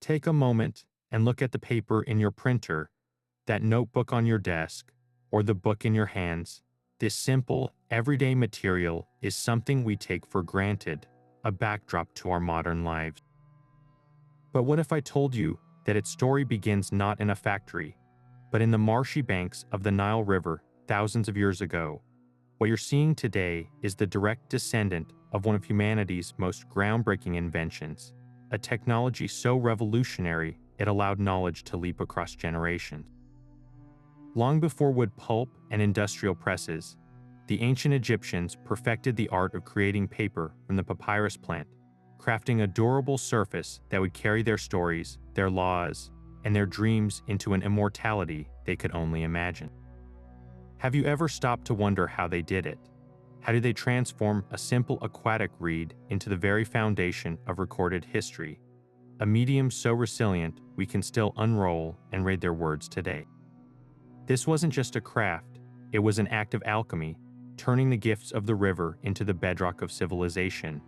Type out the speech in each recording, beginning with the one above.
Take a moment and look at the paper in your printer, that notebook on your desk, or the book in your hands. This simple, everyday material is something we take for granted, a backdrop to our modern lives. But what if I told you that its story begins not in a factory, but in the marshy banks of the Nile River thousands of years ago? What you're seeing today is the direct descendant of one of humanity's most groundbreaking inventions, a technology so revolutionary it allowed knowledge to leap across generations. Long before wood pulp and industrial presses, the ancient Egyptians perfected the art of creating paper from the papyrus plant, crafting a durable surface that would carry their stories, their laws, and their dreams into an immortality they could only imagine. Have you ever stopped to wonder how they did it? How did they transform a simple aquatic reed into the very foundation of recorded history, a medium so resilient we can still unroll and read their words today? This wasn't just a craft, it was an act of alchemy, turning the gifts of the river into the bedrock of civilization.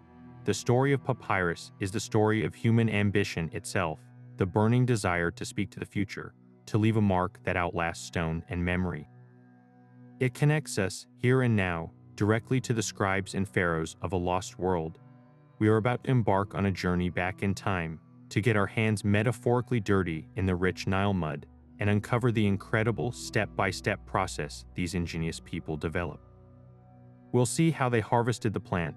The story of papyrus is the story of human ambition itself, the burning desire to speak to the future, to leave a mark that outlasts stone and memory. It connects us, here and now, directly to the scribes and pharaohs of a lost world. We are about to embark on a journey back in time, to get our hands metaphorically dirty in the rich Nile mud, and uncover the incredible step-by-step process these ingenious people developed. We'll see how they harvested the plant,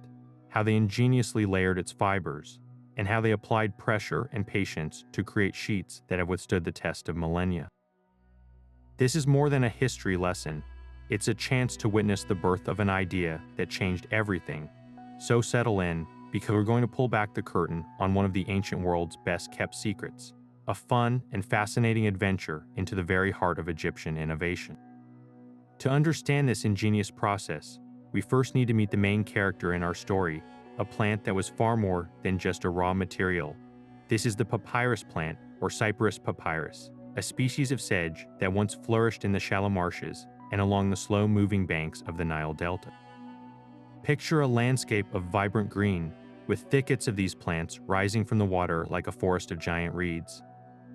how they ingeniously layered its fibers, and how they applied pressure and patience to create sheets that have withstood the test of millennia. This is more than a history lesson. It's a chance to witness the birth of an idea that changed everything. So settle in, because we're going to pull back the curtain on one of the ancient world's best-kept secrets, a fun and fascinating adventure into the very heart of Egyptian innovation. To understand this ingenious process, we first need to meet the main character in our story, a plant that was far more than just a raw material. This is the papyrus plant, or Cyperus papyrus, a species of sedge that once flourished in the shallow marshes and along the slow-moving banks of the Nile Delta. Picture a landscape of vibrant green, with thickets of these plants rising from the water like a forest of giant reeds.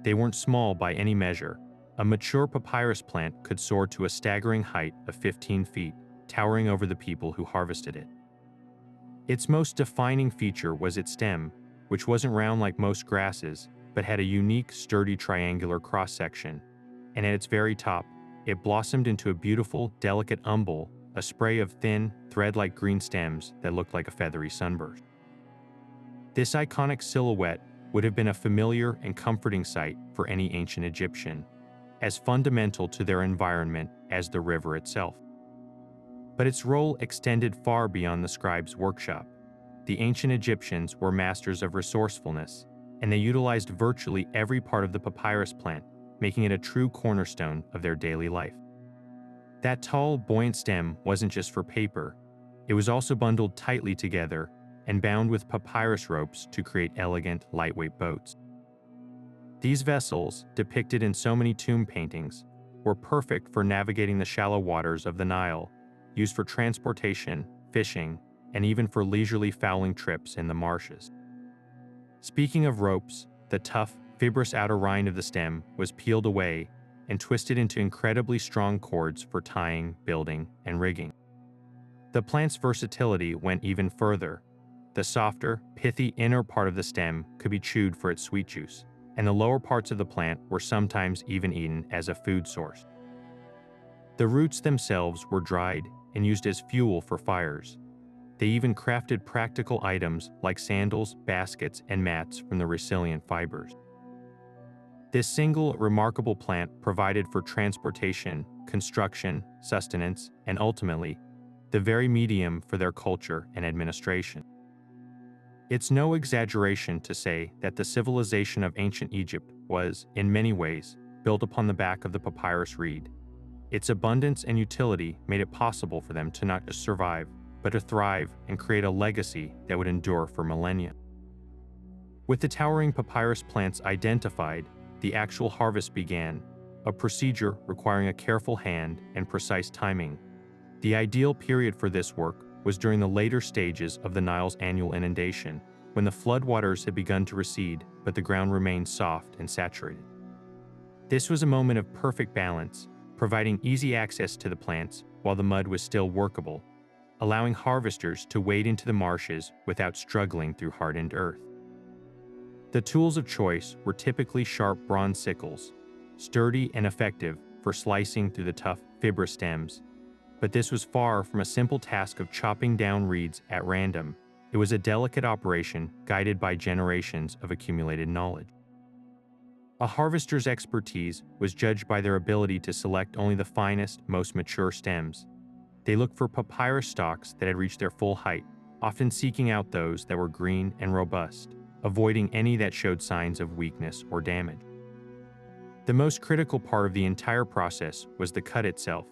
They weren't small by any measure. A mature papyrus plant could soar to a staggering height of 15 feet, towering over the people who harvested it. Its most defining feature was its stem, which wasn't round like most grasses, but had a unique, sturdy triangular cross-section, and at its very top, it blossomed into a beautiful, delicate umbel, a spray of thin, thread-like green stems that looked like a feathery sunburst. This iconic silhouette would have been a familiar and comforting sight for any ancient Egyptian, as fundamental to their environment as the river itself. But its role extended far beyond the scribe's workshop. The ancient Egyptians were masters of resourcefulness, and they utilized virtually every part of the papyrus plant, making it a true cornerstone of their daily life. That tall, buoyant stem wasn't just for paper. It was also bundled tightly together and bound with papyrus ropes to create elegant, lightweight boats. These vessels, depicted in so many tomb paintings, were perfect for navigating the shallow waters of the Nile, used for transportation, fishing, and even for leisurely fowling trips in the marshes. Speaking of ropes, the tough, fibrous outer rind of the stem was peeled away and twisted into incredibly strong cords for tying, building, and rigging. The plant's versatility went even further. The softer, pithy inner part of the stem could be chewed for its sweet juice, and the lower parts of the plant were sometimes even eaten as a food source. The roots themselves were dried and used as fuel for fires. They even crafted practical items like sandals, baskets, and mats from the resilient fibers. This single remarkable plant provided for transportation, construction, sustenance, and ultimately, the very medium for their culture and administration. It's no exaggeration to say that the civilization of ancient Egypt was, in many ways, built upon the back of the papyrus reed. Its abundance and utility made it possible for them to not just survive, but to thrive and create a legacy that would endure for millennia. With the towering papyrus plants identified, the actual harvest began, a procedure requiring a careful hand and precise timing. The ideal period for this work was during the later stages of the Nile's annual inundation, when the floodwaters had begun to recede, but the ground remained soft and saturated. This was a moment of perfect balance, providing easy access to the plants while the mud was still workable, allowing harvesters to wade into the marshes without struggling through hardened earth. The tools of choice were typically sharp bronze sickles, sturdy and effective for slicing through the tough fibrous stems. But this was far from a simple task of chopping down reeds at random. It was a delicate operation guided by generations of accumulated knowledge. A harvester's expertise was judged by their ability to select only the finest, most mature stems. They looked for papyrus stalks that had reached their full height, often seeking out those that were green and robust, avoiding any that showed signs of weakness or damage. The most critical part of the entire process was the cut itself.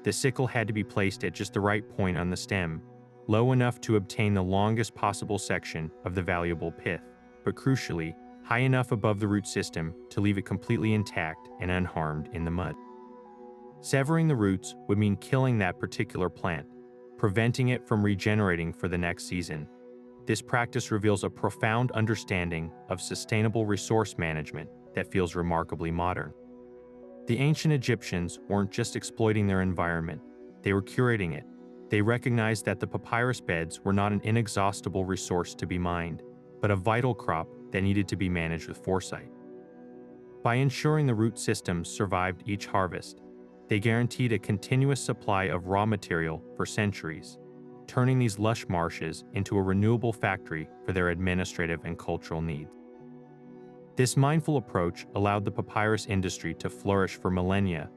The sickle had to be placed at just the right point on the stem, low enough to obtain the longest possible section of the valuable pith, but crucially, high enough above the root system to leave it completely intact and unharmed in the mud. Severing the roots would mean killing that particular plant, preventing it from regenerating for the next season. This practice reveals a profound understanding of sustainable resource management that feels remarkably modern. The ancient Egyptians weren't just exploiting their environment, they were curating it. They recognized that the papyrus beds were not an inexhaustible resource to be mined, but a vital crop that needed to be managed with foresight. By ensuring the root systems survived each harvest, they guaranteed a continuous supply of raw material for centuries, turning these lush marshes into a renewable factory for their administrative and cultural needs. This mindful approach allowed the papyrus industry to flourish for millennia,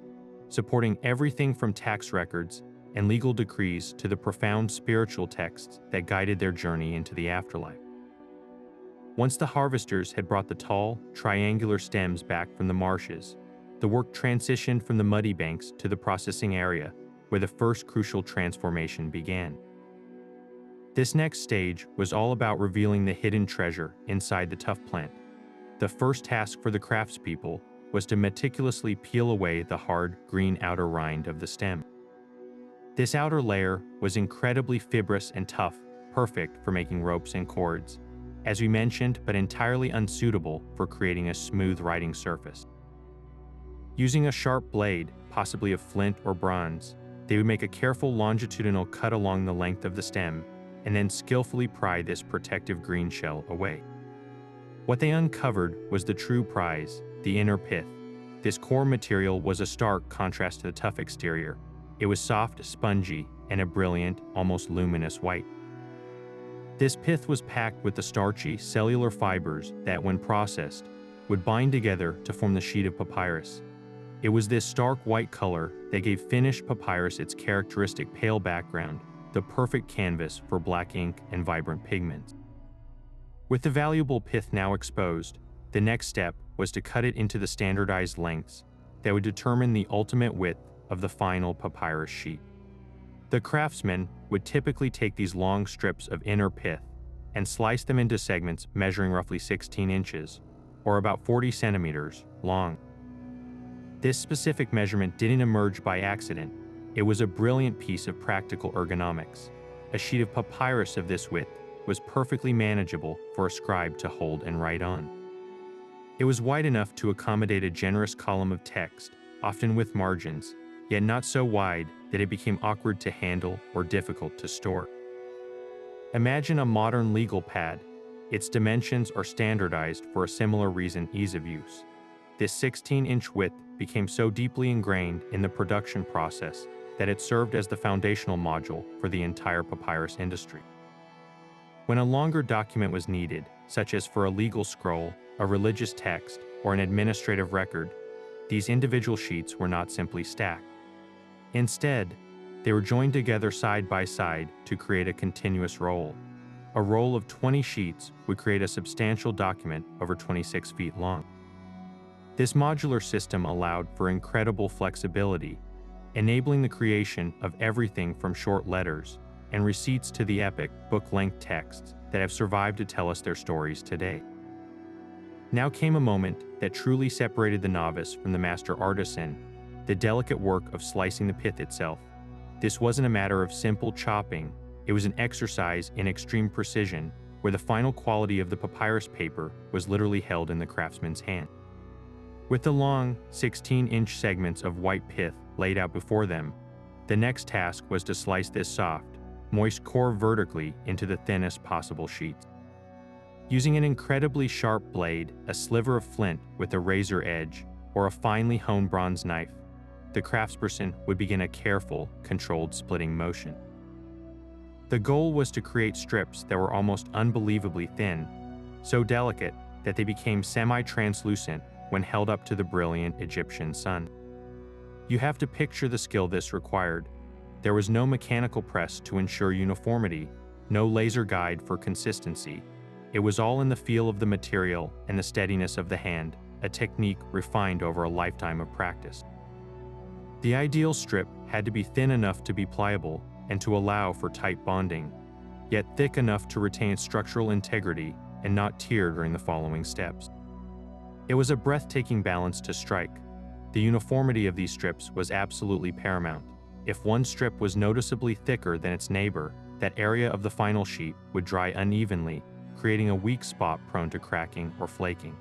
supporting everything from tax records and legal decrees to the profound spiritual texts that guided their journey into the afterlife. Once the harvesters had brought the tall, triangular stems back from the marshes, the work transitioned from the muddy banks to the processing area, where the first crucial transformation began. This next stage was all about revealing the hidden treasure inside the tough plant. The first task for the craftspeople was to meticulously peel away the hard, green outer rind of the stem. This outer layer was incredibly fibrous and tough, perfect for making ropes and cords, as we mentioned, but entirely unsuitable for creating a smooth riding surface. Using a sharp blade, possibly of flint or bronze, they would make a careful longitudinal cut along the length of the stem, and then skillfully pry this protective green shell away. What they uncovered was the true prize, the inner pith. This core material was a stark contrast to the tough exterior. It was soft, spongy, and a brilliant, almost luminous white. This pith was packed with the starchy, cellular fibers that, when processed, would bind together to form the sheet of papyrus. It was this stark white color that gave finished papyrus its characteristic pale background, the perfect canvas for black ink and vibrant pigments. With the valuable pith now exposed, the next step was to cut it into the standardized lengths that would determine the ultimate width of the final papyrus sheet. The craftsmen would typically take these long strips of inner pith and slice them into segments measuring roughly 16 inches, or about 40 centimeters, long. This specific measurement didn't emerge by accident. It was a brilliant piece of practical ergonomics. A sheet of papyrus of this width was perfectly manageable for a scribe to hold and write on. It was wide enough to accommodate a generous column of text, often with margins, yet not so wide that it became awkward to handle or difficult to store. Imagine a modern legal pad. Its dimensions are standardized for a similar reason: ease of use. This 16-inch width became so deeply ingrained in the production process that it served as the foundational module for the entire papyrus industry. When a longer document was needed, such as for a legal scroll, a religious text, or an administrative record, these individual sheets were not simply stacked. Instead, they were joined together side by side to create a continuous roll. A roll of 20 sheets would create a substantial document over 26 feet long. This modular system allowed for incredible flexibility, enabling the creation of everything from short letters and receipts to the epic, book-length texts that have survived to tell us their stories today. Now came a moment that truly separated the novice from the master artisan, the delicate work of slicing the pith itself. This wasn't a matter of simple chopping, it was an exercise in extreme precision, where the final quality of the papyrus paper was literally held in the craftsman's hand. With the long, 16-inch segments of white pith laid out before them, the next task was to slice this soft, moist core vertically into the thinnest possible sheets. Using an incredibly sharp blade, a sliver of flint with a razor edge, or a finely honed bronze knife, the craftsperson would begin a careful, controlled splitting motion. The goal was to create strips that were almost unbelievably thin, so delicate that they became semi-translucent when held up to the brilliant Egyptian sun. You have to picture the skill this required. There was no mechanical press to ensure uniformity, no laser guide for consistency. It was all in the feel of the material and the steadiness of the hand, a technique refined over a lifetime of practice. The ideal strip had to be thin enough to be pliable and to allow for tight bonding, yet thick enough to retain structural integrity and not tear during the following steps. It was a breathtaking balance to strike. The uniformity of these strips was absolutely paramount. If one strip was noticeably thicker than its neighbor, that area of the final sheet would dry unevenly, creating a weak spot prone to cracking or flaking.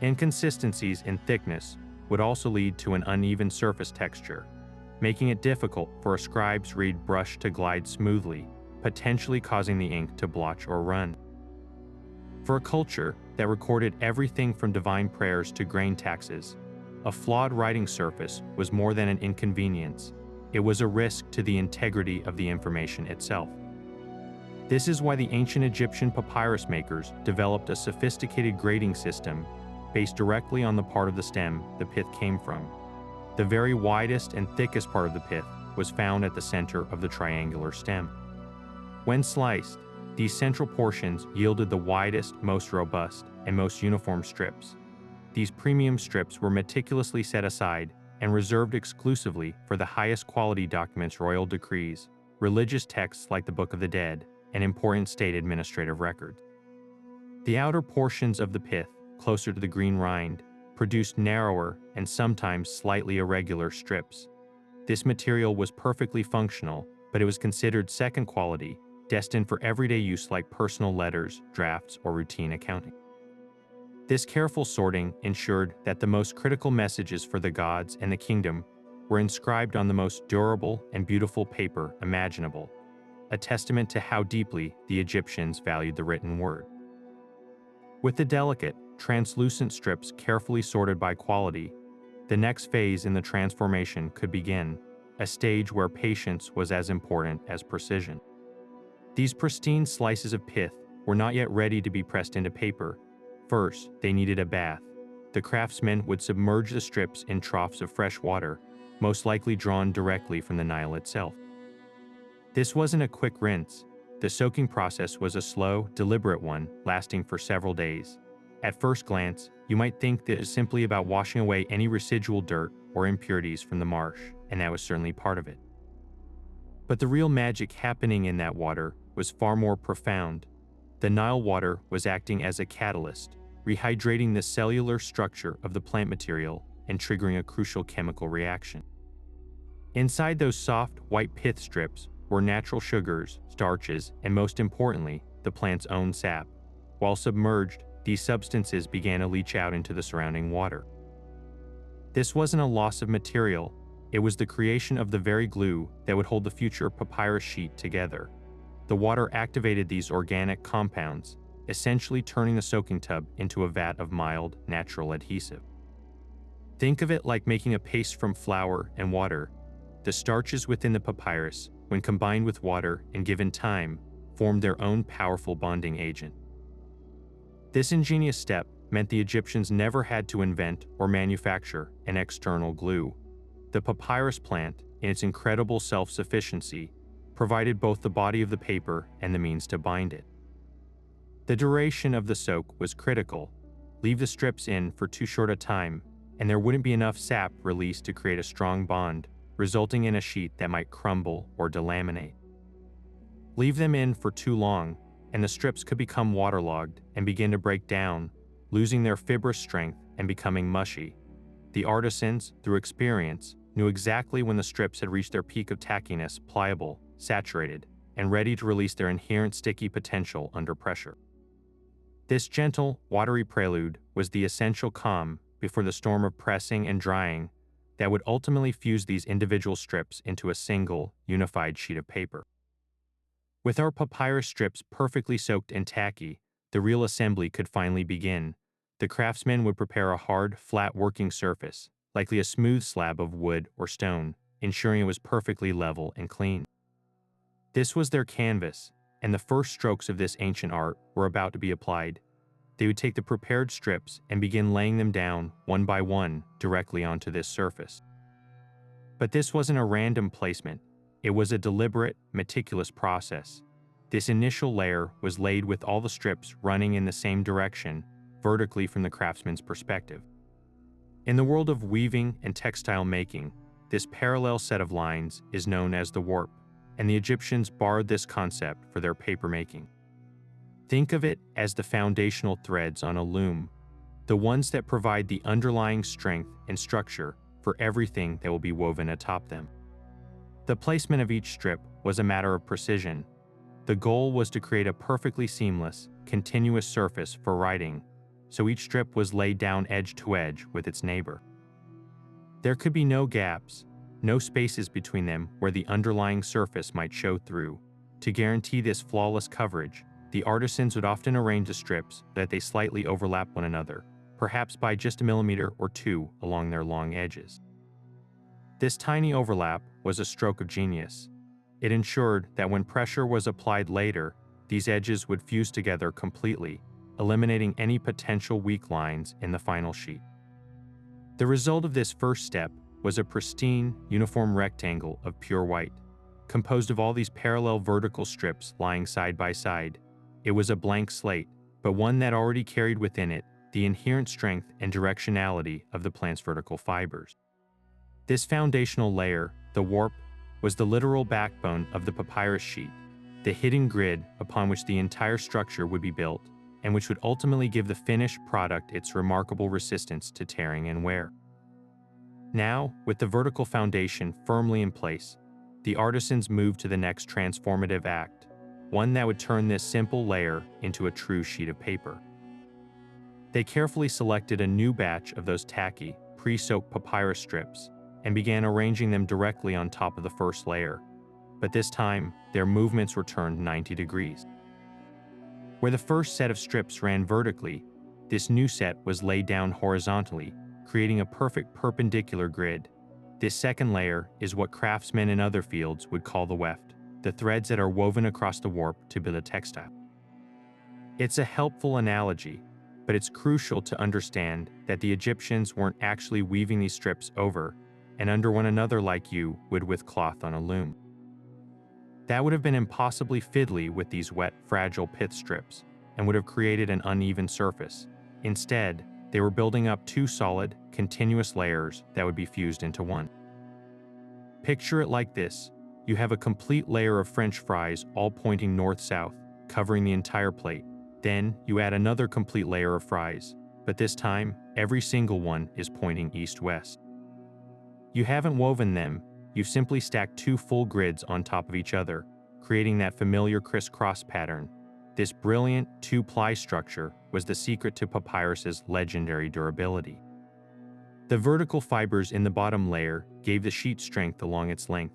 Inconsistencies in thickness would also lead to an uneven surface texture, making it difficult for a scribe's reed brush to glide smoothly, potentially causing the ink to blotch or run. For a culture that recorded everything from divine prayers to grain taxes, a flawed writing surface was more than an inconvenience. It was a risk to the integrity of the information itself. This is why the ancient Egyptian papyrus makers developed a sophisticated grading system based directly on the part of the stem the pith came from. The very widest and thickest part of the pith was found at the center of the triangular stem. When sliced, these central portions yielded the widest, most robust, and most uniform strips. These premium strips were meticulously set aside and reserved exclusively for the highest quality documents, royal decrees, religious texts like the Book of the Dead, and important state administrative records. The outer portions of the pith, closer to the green rind, produced narrower and sometimes slightly irregular strips. This material was perfectly functional, but it was considered second quality, destined for everyday use like personal letters, drafts, or routine accounting. This careful sorting ensured that the most critical messages for the gods and the kingdom were inscribed on the most durable and beautiful paper imaginable, a testament to how deeply the Egyptians valued the written word. With the delicate, translucent strips carefully sorted by quality, the next phase in the transformation could begin, a stage where patience was as important as precision. These pristine slices of pith were not yet ready to be pressed into paper. First, they needed a bath. The craftsmen would submerge the strips in troughs of fresh water, most likely drawn directly from the Nile itself. This wasn't a quick rinse. The soaking process was a slow, deliberate one, lasting for several days. At first glance, you might think that it is simply about washing away any residual dirt or impurities from the marsh, and that was certainly part of it. But the real magic happening in that water was far more profound. The Nile water was acting as a catalyst, rehydrating the cellular structure of the plant material and triggering a crucial chemical reaction. Inside those soft, white pith strips were natural sugars, starches, and most importantly, the plant's own sap. While submerged, these substances began to leach out into the surrounding water. This wasn't a loss of material, it was the creation of the very glue that would hold the future papyrus sheet together. The water activated these organic compounds, essentially turning the soaking tub into a vat of mild, natural adhesive. Think of it like making a paste from flour and water. The starches within the papyrus, when combined with water and given time, formed their own powerful bonding agent. This ingenious step meant the Egyptians never had to invent or manufacture an external glue. The papyrus plant, in its incredible self-sufficiency, provided both the body of the paper and the means to bind it. The duration of the soak was critical. Leave the strips in for too short a time, and there wouldn't be enough sap released to create a strong bond, resulting in a sheet that might crumble or delaminate. Leave them in for too long, and the strips could become waterlogged and begin to break down, losing their fibrous strength and becoming mushy. The artisans, through experience, knew exactly when the strips had reached their peak of tackiness, pliable, saturated, and ready to release their inherent sticky potential under pressure. This gentle, watery prelude was the essential calm before the storm of pressing and drying that would ultimately fuse these individual strips into a single, unified sheet of paper. With our papyrus strips perfectly soaked and tacky, the real assembly could finally begin. The craftsman would prepare a hard, flat working surface, likely a smooth slab of wood or stone, ensuring it was perfectly level and clean. This was their canvas, and the first strokes of this ancient art were about to be applied. They would take the prepared strips and begin laying them down one by one directly onto this surface. But this wasn't a random placement. It was a deliberate, meticulous process. This initial layer was laid with all the strips running in the same direction, vertically from the craftsman's perspective. In the world of weaving and textile making, this parallel set of lines is known as the warp, and the Egyptians borrowed this concept for their paper making. Think of it as the foundational threads on a loom, the ones that provide the underlying strength and structure for everything that will be woven atop them. The placement of each strip was a matter of precision. The goal was to create a perfectly seamless, continuous surface for writing, so each strip was laid down edge to edge with its neighbor. There could be no gaps, no spaces between them where the underlying surface might show through. To guarantee this flawless coverage, the artisans would often arrange the strips so that they slightly overlap one another, perhaps by just a millimeter or two along their long edges. This tiny overlap was a stroke of genius. It ensured that when pressure was applied later, these edges would fuse together completely, eliminating any potential weak lines in the final sheet. The result of this first step was a pristine, uniform rectangle of pure white, composed of all these parallel vertical strips lying side by side. It was a blank slate, but one that already carried within it the inherent strength and directionality of the plant's vertical fibers. This foundational layer, the warp, was the literal backbone of the papyrus sheet, the hidden grid upon which the entire structure would be built, and which would ultimately give the finished product its remarkable resistance to tearing and wear. Now, with the vertical foundation firmly in place, the artisans moved to the next transformative act, one that would turn this simple layer into a true sheet of paper. They carefully selected a new batch of those tacky, pre-soaked papyrus strips and began arranging them directly on top of the first layer, but this time, their movements were turned 90 degrees. Where the first set of strips ran vertically, this new set was laid down horizontally, creating a perfect perpendicular grid. This second layer is what craftsmen in other fields would call the weft, the threads that are woven across the warp to build a textile. It's a helpful analogy, but it's crucial to understand that the Egyptians weren't actually weaving these strips over and under one another like you would with cloth on a loom. That would have been impossibly fiddly with these wet, fragile pith strips and would have created an uneven surface. Instead, they were building up two solid, continuous layers that would be fused into one. Picture it like this. You have a complete layer of French fries all pointing north-south, covering the entire plate. Then, you add another complete layer of fries, but this time, every single one is pointing east-west. You haven't woven them, you've simply stacked two full grids on top of each other, creating that familiar crisscross pattern. This brilliant two-ply structure was the secret to papyrus's legendary durability. The vertical fibers in the bottom layer gave the sheet strength along its length,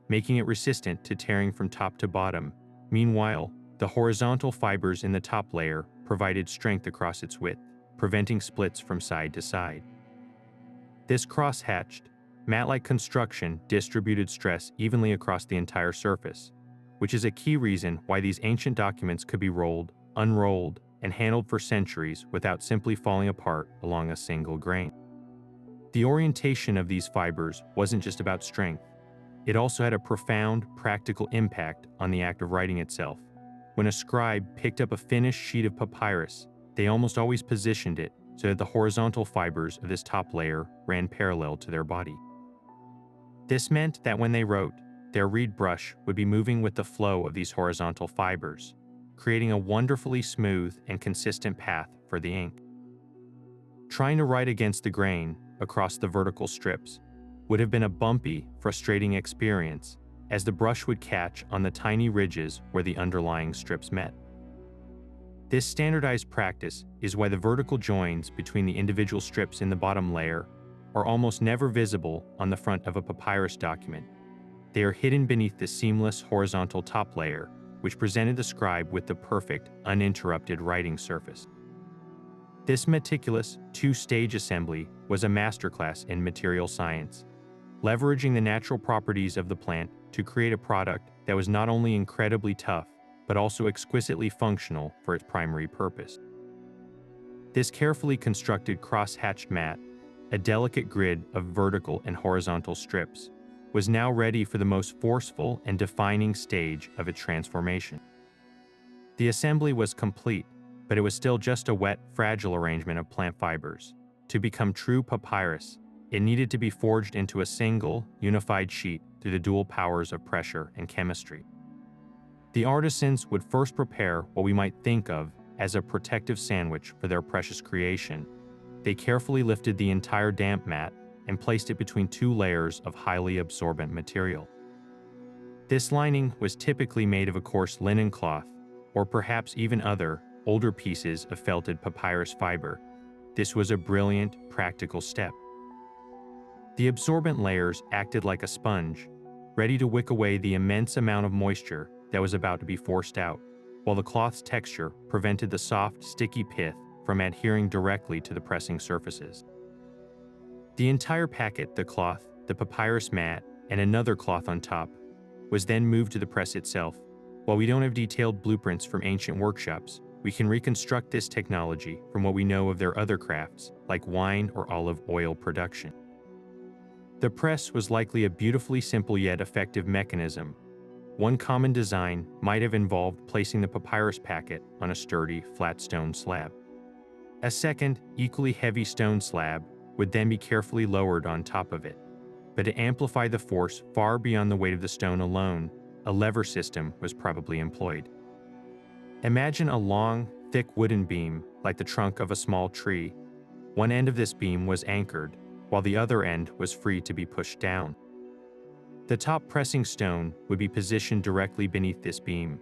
making it resistant to tearing from top to bottom. Meanwhile, the horizontal fibers in the top layer provided strength across its width, preventing splits from side to side. This cross-hatched, mat-like construction distributed stress evenly across the entire surface, which is a key reason why these ancient documents could be rolled, unrolled, and handled for centuries without simply falling apart along a single grain. The orientation of these fibers wasn't just about strength. It also had a profound, practical impact on the act of writing itself. When a scribe picked up a finished sheet of papyrus, they almost always positioned it so that the horizontal fibers of this top layer ran parallel to their body. This meant that when they wrote, their reed brush would be moving with the flow of these horizontal fibers, creating a wonderfully smooth and consistent path for the ink. Trying to write against the grain across the vertical strips would have been a bumpy, frustrating experience, as the brush would catch on the tiny ridges where the underlying strips met. This standardized practice is why the vertical joins between the individual strips in the bottom layer are almost never visible on the front of a papyrus document. They are hidden beneath the seamless horizontal top layer, which presented the scribe with the perfect, uninterrupted writing surface. This meticulous, two-stage assembly was a masterclass in material science, leveraging the natural properties of the plant to create a product that was not only incredibly tough, but also exquisitely functional for its primary purpose. This carefully constructed cross-hatched mat, a delicate grid of vertical and horizontal strips, was now ready for the most forceful and defining stage of its transformation. The assembly was complete, but it was still just a wet, fragile arrangement of plant fibers. To become true papyrus, it needed to be forged into a single, unified sheet through the dual powers of pressure and chemistry. The artisans would first prepare what we might think of as a protective sandwich for their precious creation. They carefully lifted the entire damp mat and placed it between two layers of highly absorbent material. This lining was typically made of a coarse linen cloth, or perhaps even other, older pieces of felted papyrus fiber. This was a brilliant, practical step. The absorbent layers acted like a sponge, ready to wick away the immense amount of moisture that was about to be forced out, while the cloth's texture prevented the soft, sticky pith from adhering directly to the pressing surfaces. The entire packet, the cloth, the papyrus mat, and another cloth on top, was then moved to the press itself. While we don't have detailed blueprints from ancient workshops, we can reconstruct this technology from what we know of their other crafts, like wine or olive oil production. The press was likely a beautifully simple yet effective mechanism. One common design might have involved placing the papyrus packet on a sturdy, flat stone slab. A second, equally heavy stone slab would then be carefully lowered on top of it. But to amplify the force far beyond the weight of the stone alone, a lever system was probably employed. Imagine a long, thick wooden beam like the trunk of a small tree. One end of this beam was anchored, while the other end was free to be pushed down. The top pressing stone would be positioned directly beneath this beam.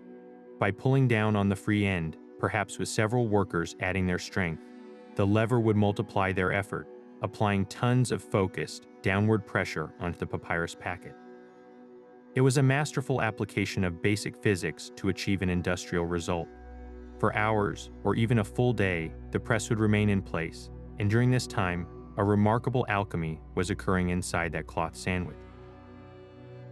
By pulling down on the free end, perhaps with several workers adding their strength, the lever would multiply their effort, applying tons of focused, downward pressure onto the papyrus packet. It was a masterful application of basic physics to achieve an industrial result. For hours, or even a full day, the press would remain in place, and during this time, a remarkable alchemy was occurring inside that cloth sandwich.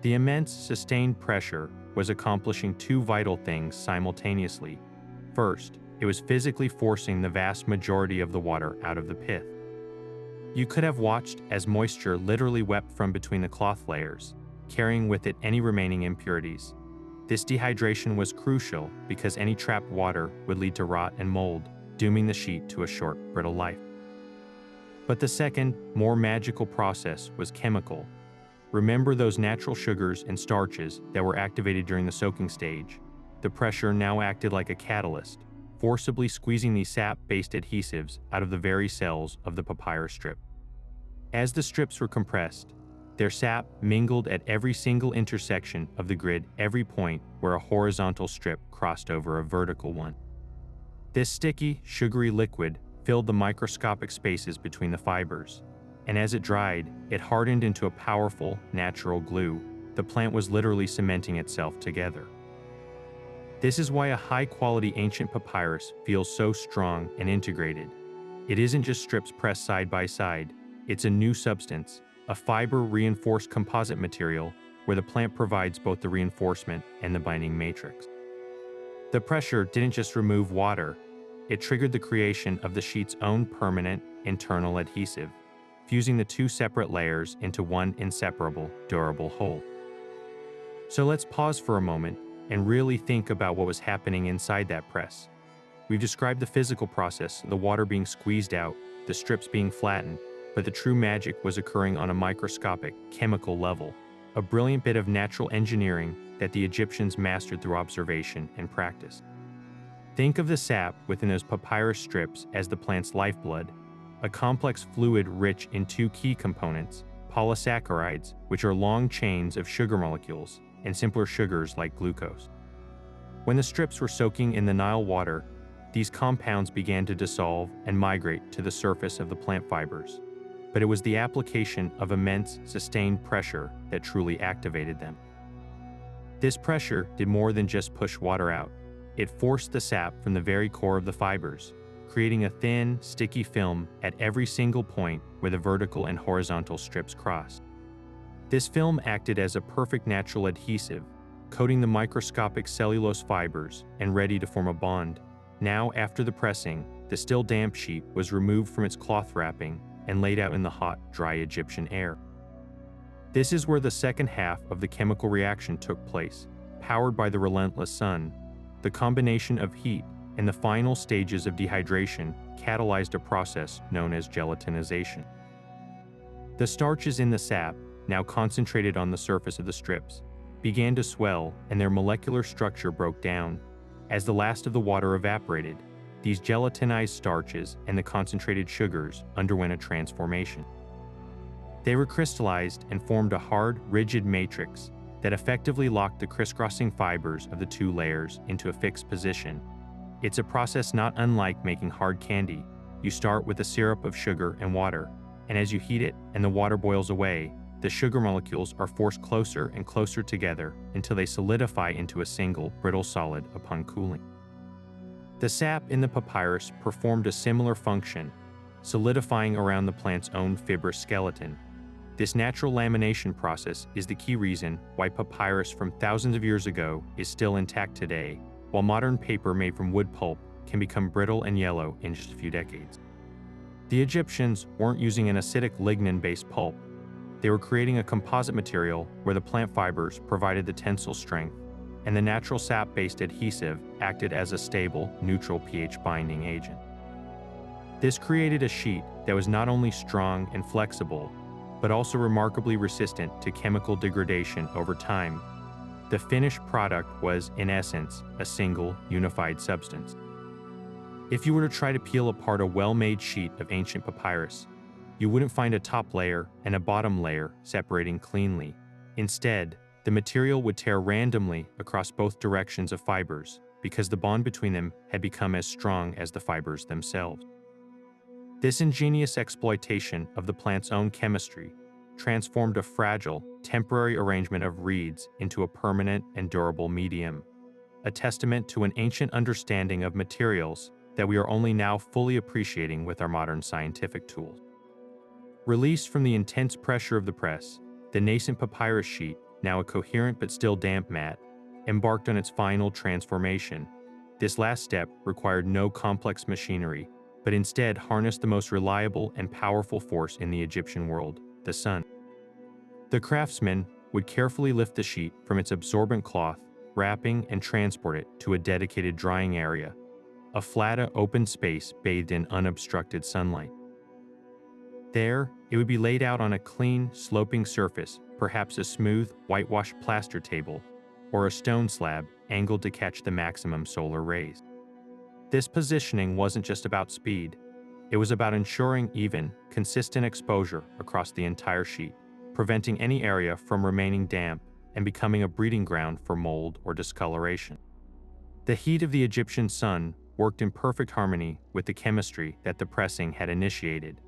The immense, sustained pressure was accomplishing two vital things simultaneously. First, it was physically forcing the vast majority of the water out of the pith. You could have watched as moisture literally wept from between the cloth layers, carrying with it any remaining impurities. This dehydration was crucial because any trapped water would lead to rot and mold, dooming the sheet to a short, brittle life. But the second, more magical process was chemical. Remember those natural sugars and starches that were activated during the soaking stage? The pressure now acted like a catalyst, forcibly squeezing these sap-based adhesives out of the very cells of the papyrus strip. As the strips were compressed, their sap mingled at every single intersection of the grid, every point where a horizontal strip crossed over a vertical one. This sticky, sugary liquid filled the microscopic spaces between the fibers, and as it dried, it hardened into a powerful, natural glue. The plant was literally cementing itself together. This is why a high-quality ancient papyrus feels so strong and integrated. It isn't just strips pressed side by side, it's a new substance, a fiber-reinforced composite material where the plant provides both the reinforcement and the binding matrix. The pressure didn't just remove water, it triggered the creation of the sheet's own permanent, internal adhesive, fusing the two separate layers into one inseparable, durable whole. So let's pause for a moment and really think about what was happening inside that press. We've described the physical process, the water being squeezed out, the strips being flattened, but the true magic was occurring on a microscopic, chemical level, a brilliant bit of natural engineering that the Egyptians mastered through observation and practice. Think of the sap within those papyrus strips as the plant's lifeblood, a complex fluid rich in two key components, polysaccharides, which are long chains of sugar molecules, and simpler sugars like glucose. When the strips were soaking in the Nile water, these compounds began to dissolve and migrate to the surface of the plant fibers. But it was the application of immense, sustained pressure that truly activated them. This pressure did more than just push water out. It forced the sap from the very core of the fibers, creating a thin, sticky film at every single point where the vertical and horizontal strips crossed. This film acted as a perfect natural adhesive, coating the microscopic cellulose fibers and ready to form a bond. Now, after the pressing, the still damp sheet was removed from its cloth wrapping and laid out in the hot, dry Egyptian air. This is where the second half of the chemical reaction took place, powered by the relentless sun. The combination of heat and the final stages of dehydration catalyzed a process known as gelatinization. The starches in the sap, now concentrated on the surface of the strips, began to swell and their molecular structure broke down. As the last of the water evaporated, these gelatinized starches and the concentrated sugars underwent a transformation. They were crystallized and formed a hard, rigid matrix that effectively locked the crisscrossing fibers of the two layers into a fixed position. It's a process not unlike making hard candy. You start with a syrup of sugar and water, and as you heat it and the water boils away, the sugar molecules are forced closer and closer together until they solidify into a single, brittle solid upon cooling. The sap in the papyrus performed a similar function, solidifying around the plant's own fibrous skeleton. This natural lamination process is the key reason why papyrus from thousands of years ago is still intact today, while modern paper made from wood pulp can become brittle and yellow in just a few decades. The Egyptians weren't using an acidic lignin-based pulp. They were creating a composite material where the plant fibers provided the tensile strength, and the natural sap-based adhesive acted as a stable, neutral pH binding agent. This created a sheet that was not only strong and flexible, but also remarkably resistant to chemical degradation over time. The finished product was, in essence, a single, unified substance. If you were to try to peel apart a well-made sheet of ancient papyrus, you wouldn't find a top layer and a bottom layer separating cleanly. Instead, the material would tear randomly across both directions of fibers because the bond between them had become as strong as the fibers themselves. This ingenious exploitation of the plant's own chemistry transformed a fragile, temporary arrangement of reeds into a permanent and durable medium, a testament to an ancient understanding of materials that we are only now fully appreciating with our modern scientific tools. Released from the intense pressure of the press, the nascent papyrus sheet, now a coherent but still damp mat, embarked on its final transformation. This last step required no complex machinery, but instead harnessed the most reliable and powerful force in the Egyptian world, the sun. The craftsman would carefully lift the sheet from its absorbent cloth, wrapping and transport it to a dedicated drying area, a flat, open space bathed in unobstructed sunlight. There, it would be laid out on a clean, sloping surface, perhaps a smooth, whitewashed plaster table, or a stone slab angled to catch the maximum solar rays. This positioning wasn't just about speed. It was about ensuring even, consistent exposure across the entire sheet, preventing any area from remaining damp and becoming a breeding ground for mold or discoloration. The heat of the Egyptian sun worked in perfect harmony with the chemistry that the pressing had initiated.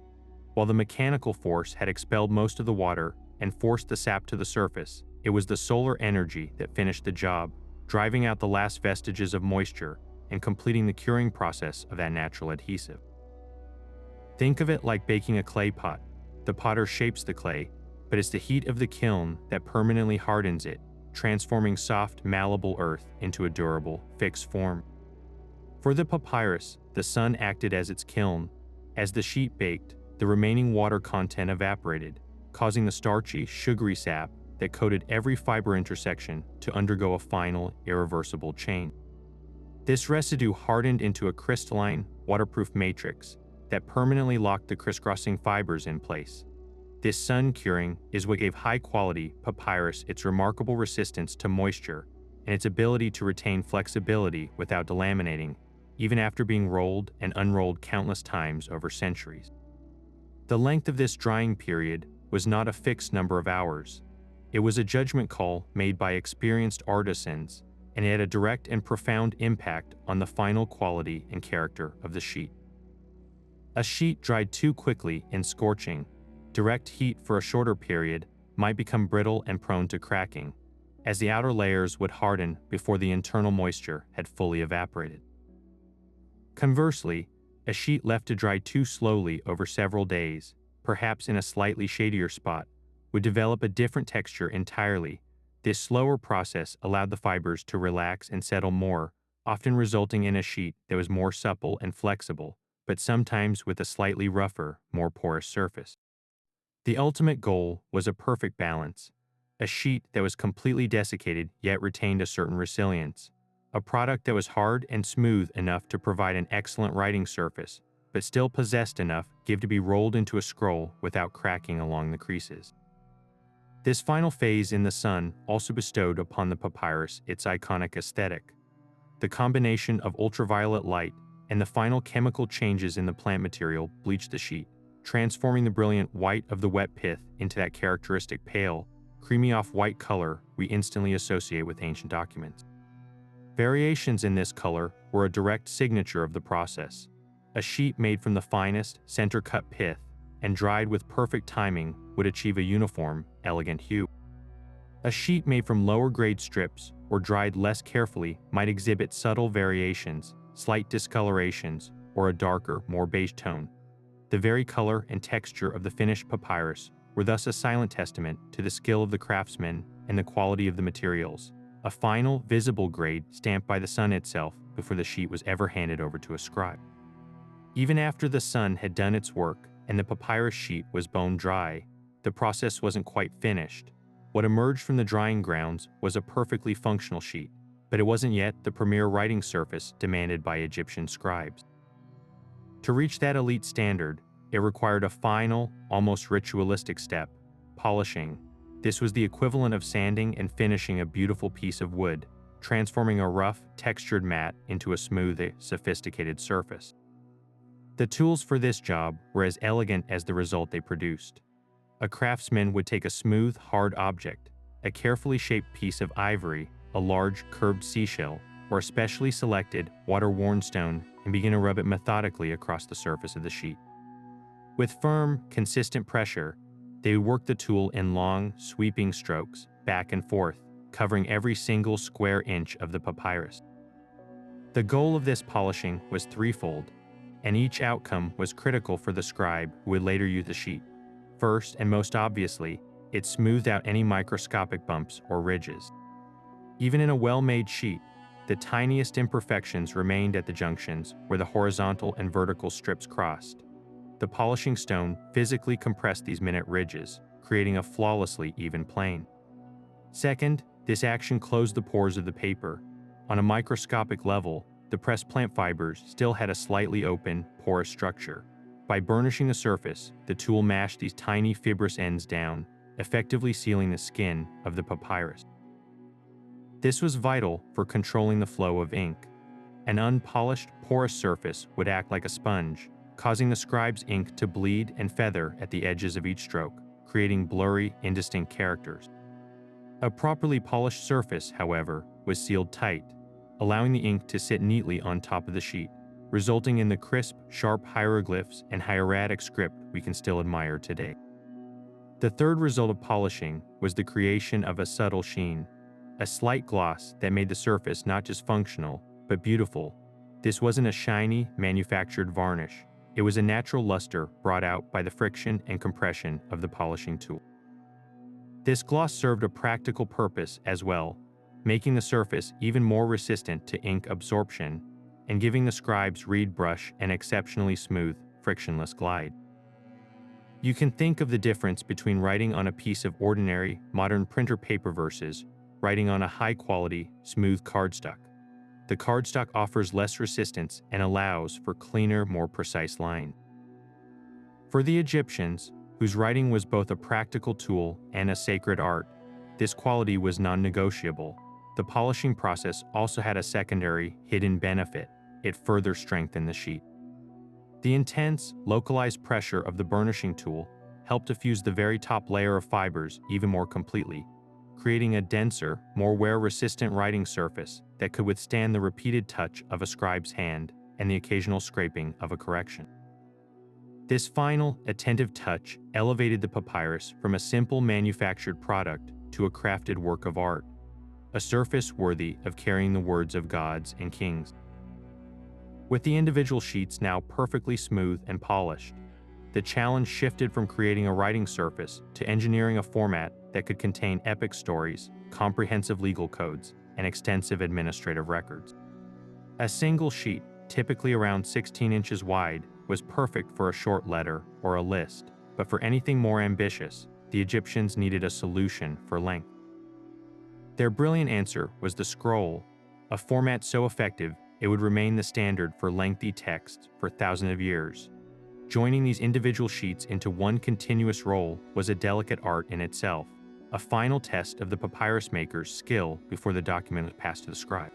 While the mechanical force had expelled most of the water and forced the sap to the surface, it was the solar energy that finished the job, driving out the last vestiges of moisture and completing the curing process of that natural adhesive. Think of it like baking a clay pot. The potter shapes the clay, but it's the heat of the kiln that permanently hardens it, transforming soft, malleable earth into a durable, fixed form. For the papyrus, the sun acted as its kiln. As the sheet baked, the remaining water content evaporated, causing the starchy, sugary sap that coated every fiber intersection to undergo a final, irreversible change. This residue hardened into a crystalline, waterproof matrix that permanently locked the crisscrossing fibers in place. This sun curing is what gave high-quality papyrus its remarkable resistance to moisture and its ability to retain flexibility without delaminating, even after being rolled and unrolled countless times over centuries. The length of this drying period was not a fixed number of hours. It was a judgment call made by experienced artisans, and it had a direct and profound impact on the final quality and character of the sheet. A sheet dried too quickly in scorching, direct heat for a shorter period might become brittle and prone to cracking, as the outer layers would harden before the internal moisture had fully evaporated. Conversely, a sheet left to dry too slowly over several days, perhaps in a slightly shadier spot, would develop a different texture entirely. This slower process allowed the fibers to relax and settle more, often resulting in a sheet that was more supple and flexible, but sometimes with a slightly rougher, more porous surface. The ultimate goal was a perfect balance, a sheet that was completely desiccated yet retained a certain resilience, a product that was hard and smooth enough to provide an excellent writing surface, but still possessed enough give to be rolled into a scroll without cracking along the creases. This final phase in the sun also bestowed upon the papyrus its iconic aesthetic. The combination of ultraviolet light and the final chemical changes in the plant material bleached the sheet, transforming the brilliant white of the wet pith into that characteristic pale, creamy off-white color we instantly associate with ancient documents. Variations in this color were a direct signature of the process. A sheet made from the finest, center-cut pith and dried with perfect timing would achieve a uniform, elegant hue. A sheet made from lower-grade strips or dried less carefully might exhibit subtle variations, slight discolorations, or a darker, more beige tone. The very color and texture of the finished papyrus were thus a silent testament to the skill of the craftsman and the quality of the materials, a final, visible grade stamped by the sun itself before the sheet was ever handed over to a scribe. Even after the sun had done its work and the papyrus sheet was bone dry, the process wasn't quite finished. What emerged from the drying grounds was a perfectly functional sheet, but it wasn't yet the premier writing surface demanded by Egyptian scribes. To reach that elite standard, it required a final, almost ritualistic step: polishing. This was the equivalent of sanding and finishing a beautiful piece of wood, transforming a rough, textured mat into a smooth, sophisticated surface. The tools for this job were as elegant as the result they produced. A craftsman would take a smooth, hard object, a carefully shaped piece of ivory, a large, curved seashell, or a specially selected, water-worn stone, and begin to rub it methodically across the surface of the sheet. With firm, consistent pressure, they would work the tool in long, sweeping strokes, back and forth, covering every single square inch of the papyrus. The goal of this polishing was threefold, and each outcome was critical for the scribe who would later use the sheet. First, and most obviously, it smoothed out any microscopic bumps or ridges. Even in a well-made sheet, the tiniest imperfections remained at the junctions where the horizontal and vertical strips crossed. The polishing stone physically compressed these minute ridges, creating a flawlessly even plane. Second, this action closed the pores of the paper. On a microscopic level, the pressed plant fibers still had a slightly open, porous structure. By burnishing the surface, the tool mashed these tiny fibrous ends down, effectively sealing the skin of the papyrus. This was vital for controlling the flow of ink. An unpolished, porous surface would act like a sponge, causing the scribe's ink to bleed and feather at the edges of each stroke, creating blurry, indistinct characters. A properly polished surface, however, was sealed tight, allowing the ink to sit neatly on top of the sheet, resulting in the crisp, sharp hieroglyphs and hieratic script we can still admire today. The third result of polishing was the creation of a subtle sheen, a slight gloss that made the surface not just functional, but beautiful. This wasn't a shiny, manufactured varnish. It was a natural luster brought out by the friction and compression of the polishing tool. This gloss served a practical purpose as well, making the surface even more resistant to ink absorption and giving the scribe's reed brush an exceptionally smooth, frictionless glide. You can think of the difference between writing on a piece of ordinary, modern printer paper versus writing on a high-quality, smooth cardstock. The cardstock offers less resistance and allows for cleaner, more precise line. For the Egyptians, whose writing was both a practical tool and a sacred art, this quality was non-negotiable. The polishing process also had a secondary, hidden benefit. It further strengthened the sheet. The intense, localized pressure of the burnishing tool helped to fuse the very top layer of fibers even more completely, creating a denser, more wear-resistant writing surface that could withstand the repeated touch of a scribe's hand and the occasional scraping of a correction. This final, attentive touch elevated the papyrus from a simple manufactured product to a crafted work of art, a surface worthy of carrying the words of gods and kings. With the individual sheets now perfectly smooth and polished, the challenge shifted from creating a writing surface to engineering a format that could contain epic stories, comprehensive legal codes, and extensive administrative records. A single sheet, typically around 16 inches wide, was perfect for a short letter or a list, but for anything more ambitious, the Egyptians needed a solution for length. Their brilliant answer was the scroll, a format so effective it would remain the standard for lengthy texts for thousands of years. Joining these individual sheets into one continuous roll was a delicate art in itself, a final test of the papyrus maker's skill before the document was passed to the scribe.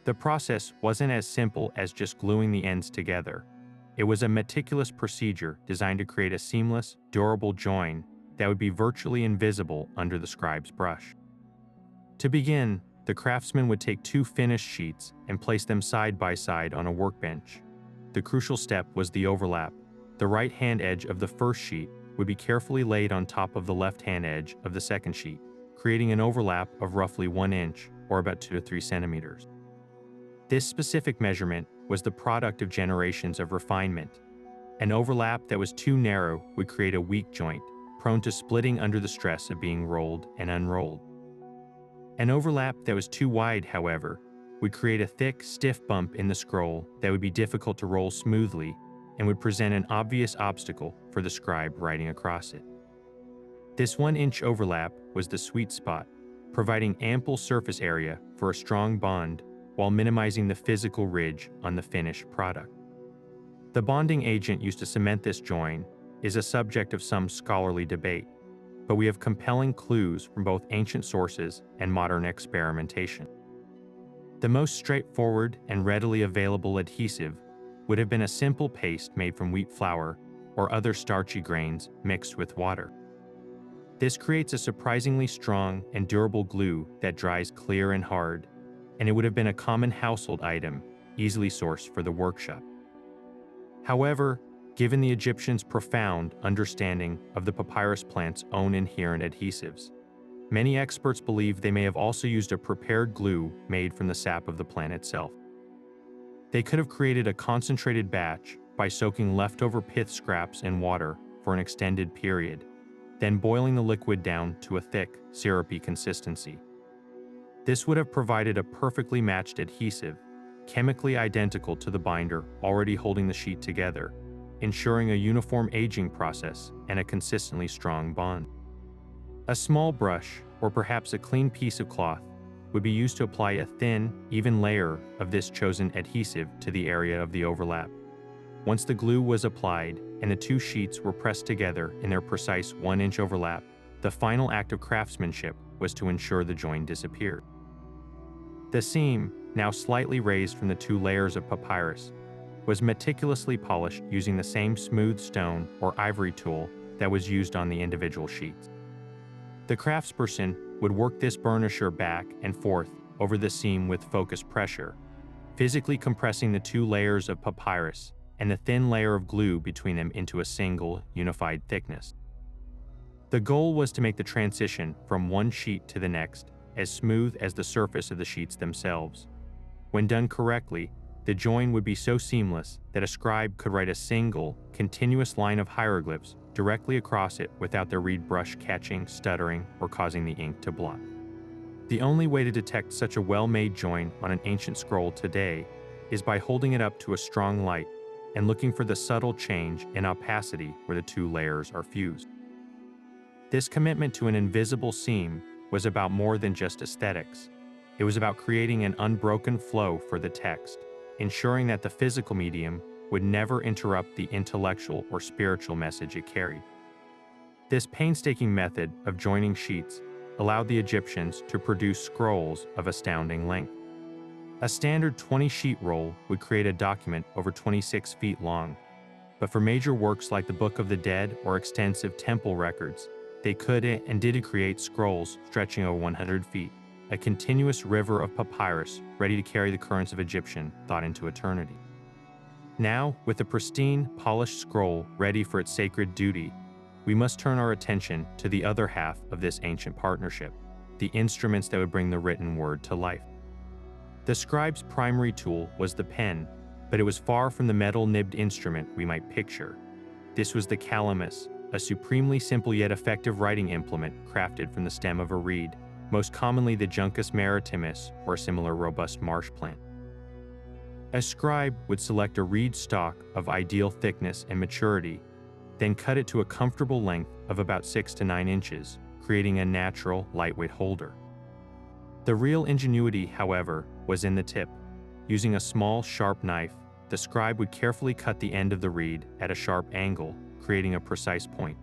The process wasn't as simple as just gluing the ends together. It was a meticulous procedure designed to create a seamless, durable join that would be virtually invisible under the scribe's brush. To begin, the craftsman would take two finished sheets and place them side by side on a workbench. The crucial step was the overlap. The right-hand edge of the first sheet would be carefully laid on top of the left-hand edge of the second sheet, creating an overlap of roughly 1 inch, or about 2 to 3 centimeters. This specific measurement was the product of generations of refinement. An overlap that was too narrow would create a weak joint, prone to splitting under the stress of being rolled and unrolled. An overlap that was too wide, however, would create a thick, stiff bump in the scroll that would be difficult to roll smoothly and would present an obvious obstacle for the scribe writing across it. This 1 inch overlap was the sweet spot, providing ample surface area for a strong bond while minimizing the physical ridge on the finished product. The bonding agent used to cement this join is a subject of some scholarly debate, but we have compelling clues from both ancient sources and modern experimentation. The most straightforward and readily available adhesive would have been a simple paste made from wheat flour or other starchy grains mixed with water. This creates a surprisingly strong and durable glue that dries clear and hard, and it would have been a common household item, easily sourced for the workshop. However, given the Egyptians' profound understanding of the papyrus plant's own inherent adhesives, many experts believe they may have also used a prepared glue made from the sap of the plant itself. They could have created a concentrated batch by soaking leftover pith scraps in water for an extended period, then boiling the liquid down to a thick, syrupy consistency. This would have provided a perfectly matched adhesive, chemically identical to the binder already holding the sheet together, ensuring a uniform aging process and a consistently strong bond. A small brush, or perhaps a clean piece of cloth, would be used to apply a thin, even layer of this chosen adhesive to the area of the overlap. Once the glue was applied and the two sheets were pressed together in their precise 1 inch overlap, the final act of craftsmanship was to ensure the join disappeared. The seam, now slightly raised from the two layers of papyrus, was meticulously polished using the same smooth stone or ivory tool that was used on the individual sheets. The craftsperson would work this burnisher back and forth over the seam with focused pressure, physically compressing the two layers of papyrus and the thin layer of glue between them into a single, unified thickness. The goal was to make the transition from one sheet to the next as smooth as the surface of the sheets themselves. When done correctly, the join would be so seamless that a scribe could write a single, continuous line of hieroglyphs directly across it without their reed brush catching, stuttering, or causing the ink to blot. The only way to detect such a well-made join on an ancient scroll today is by holding it up to a strong light and looking for the subtle change in opacity where the two layers are fused. This commitment to an invisible seam was about more than just aesthetics. It was about creating an unbroken flow for the text, ensuring that the physical medium would never interrupt the intellectual or spiritual message it carried. This painstaking method of joining sheets allowed the Egyptians to produce scrolls of astounding length. A standard 20-sheet roll would create a document over 26 feet long, but for major works like the Book of the Dead or extensive temple records, They could and did create scrolls stretching over 100 feet, a continuous river of papyrus ready to carry the currents of Egyptian thought into eternity. Now, with the pristine, polished scroll ready for its sacred duty, we must turn our attention to the other half of this ancient partnership, the instruments that would bring the written word to life. The scribe's primary tool was the pen, but it was far from the metal-nibbed instrument we might picture. This was the calamus, a supremely simple yet effective writing implement crafted from the stem of a reed, most commonly the Juncus maritimus or similar robust marsh plant. A scribe would select a reed stalk of ideal thickness and maturity, then cut it to a comfortable length of about 6 to 9 inches, creating a natural, lightweight holder. The real ingenuity, however, was in the tip. Using a small, sharp knife, the scribe would carefully cut the end of the reed at a sharp angle, creating a precise point.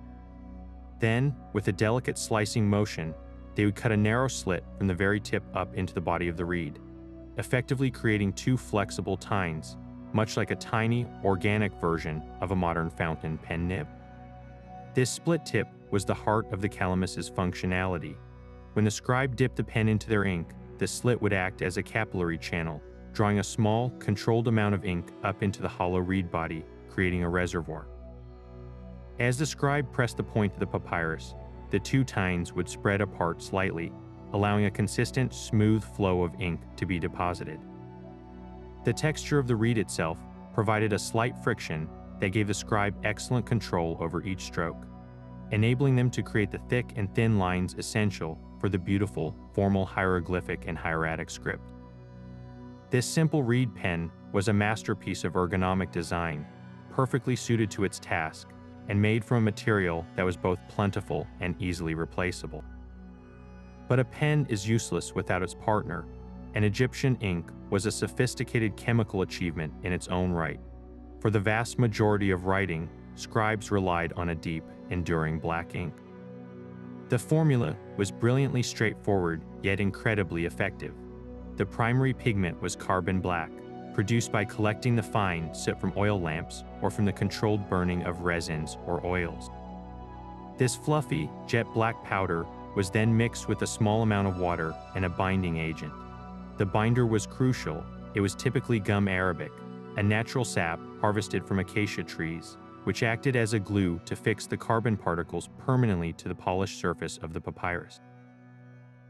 Then, with a delicate slicing motion, they would cut a narrow slit from the very tip up into the body of the reed, effectively creating 2 flexible tines, much like a tiny, organic version of a modern fountain pen nib. This split tip was the heart of the calamus's functionality. When the scribe dipped the pen into their ink, the slit would act as a capillary channel, drawing a small, controlled amount of ink up into the hollow reed body, creating a reservoir. As the scribe pressed the point of the papyrus, the 2 tines would spread apart slightly, allowing a consistent, smooth flow of ink to be deposited. The texture of the reed itself provided a slight friction that gave the scribe excellent control over each stroke, enabling them to create the thick and thin lines essential for the beautiful, formal hieroglyphic and hieratic script. This simple reed pen was a masterpiece of ergonomic design, perfectly suited to its task, and made from a material that was both plentiful and easily replaceable. But a pen is useless without its partner, and Egyptian ink was a sophisticated chemical achievement in its own right. For the vast majority of writing, scribes relied on a deep, enduring black ink. The formula was brilliantly straightforward, yet incredibly effective. The primary pigment was carbon black, produced by collecting the fine soot from oil lamps or from the controlled burning of resins or oils. This fluffy, jet black powder was then mixed with a small amount of water and a binding agent. The binder was crucial. It was typically gum arabic, a natural sap harvested from acacia trees, which acted as a glue to fix the carbon particles permanently to the polished surface of the papyrus.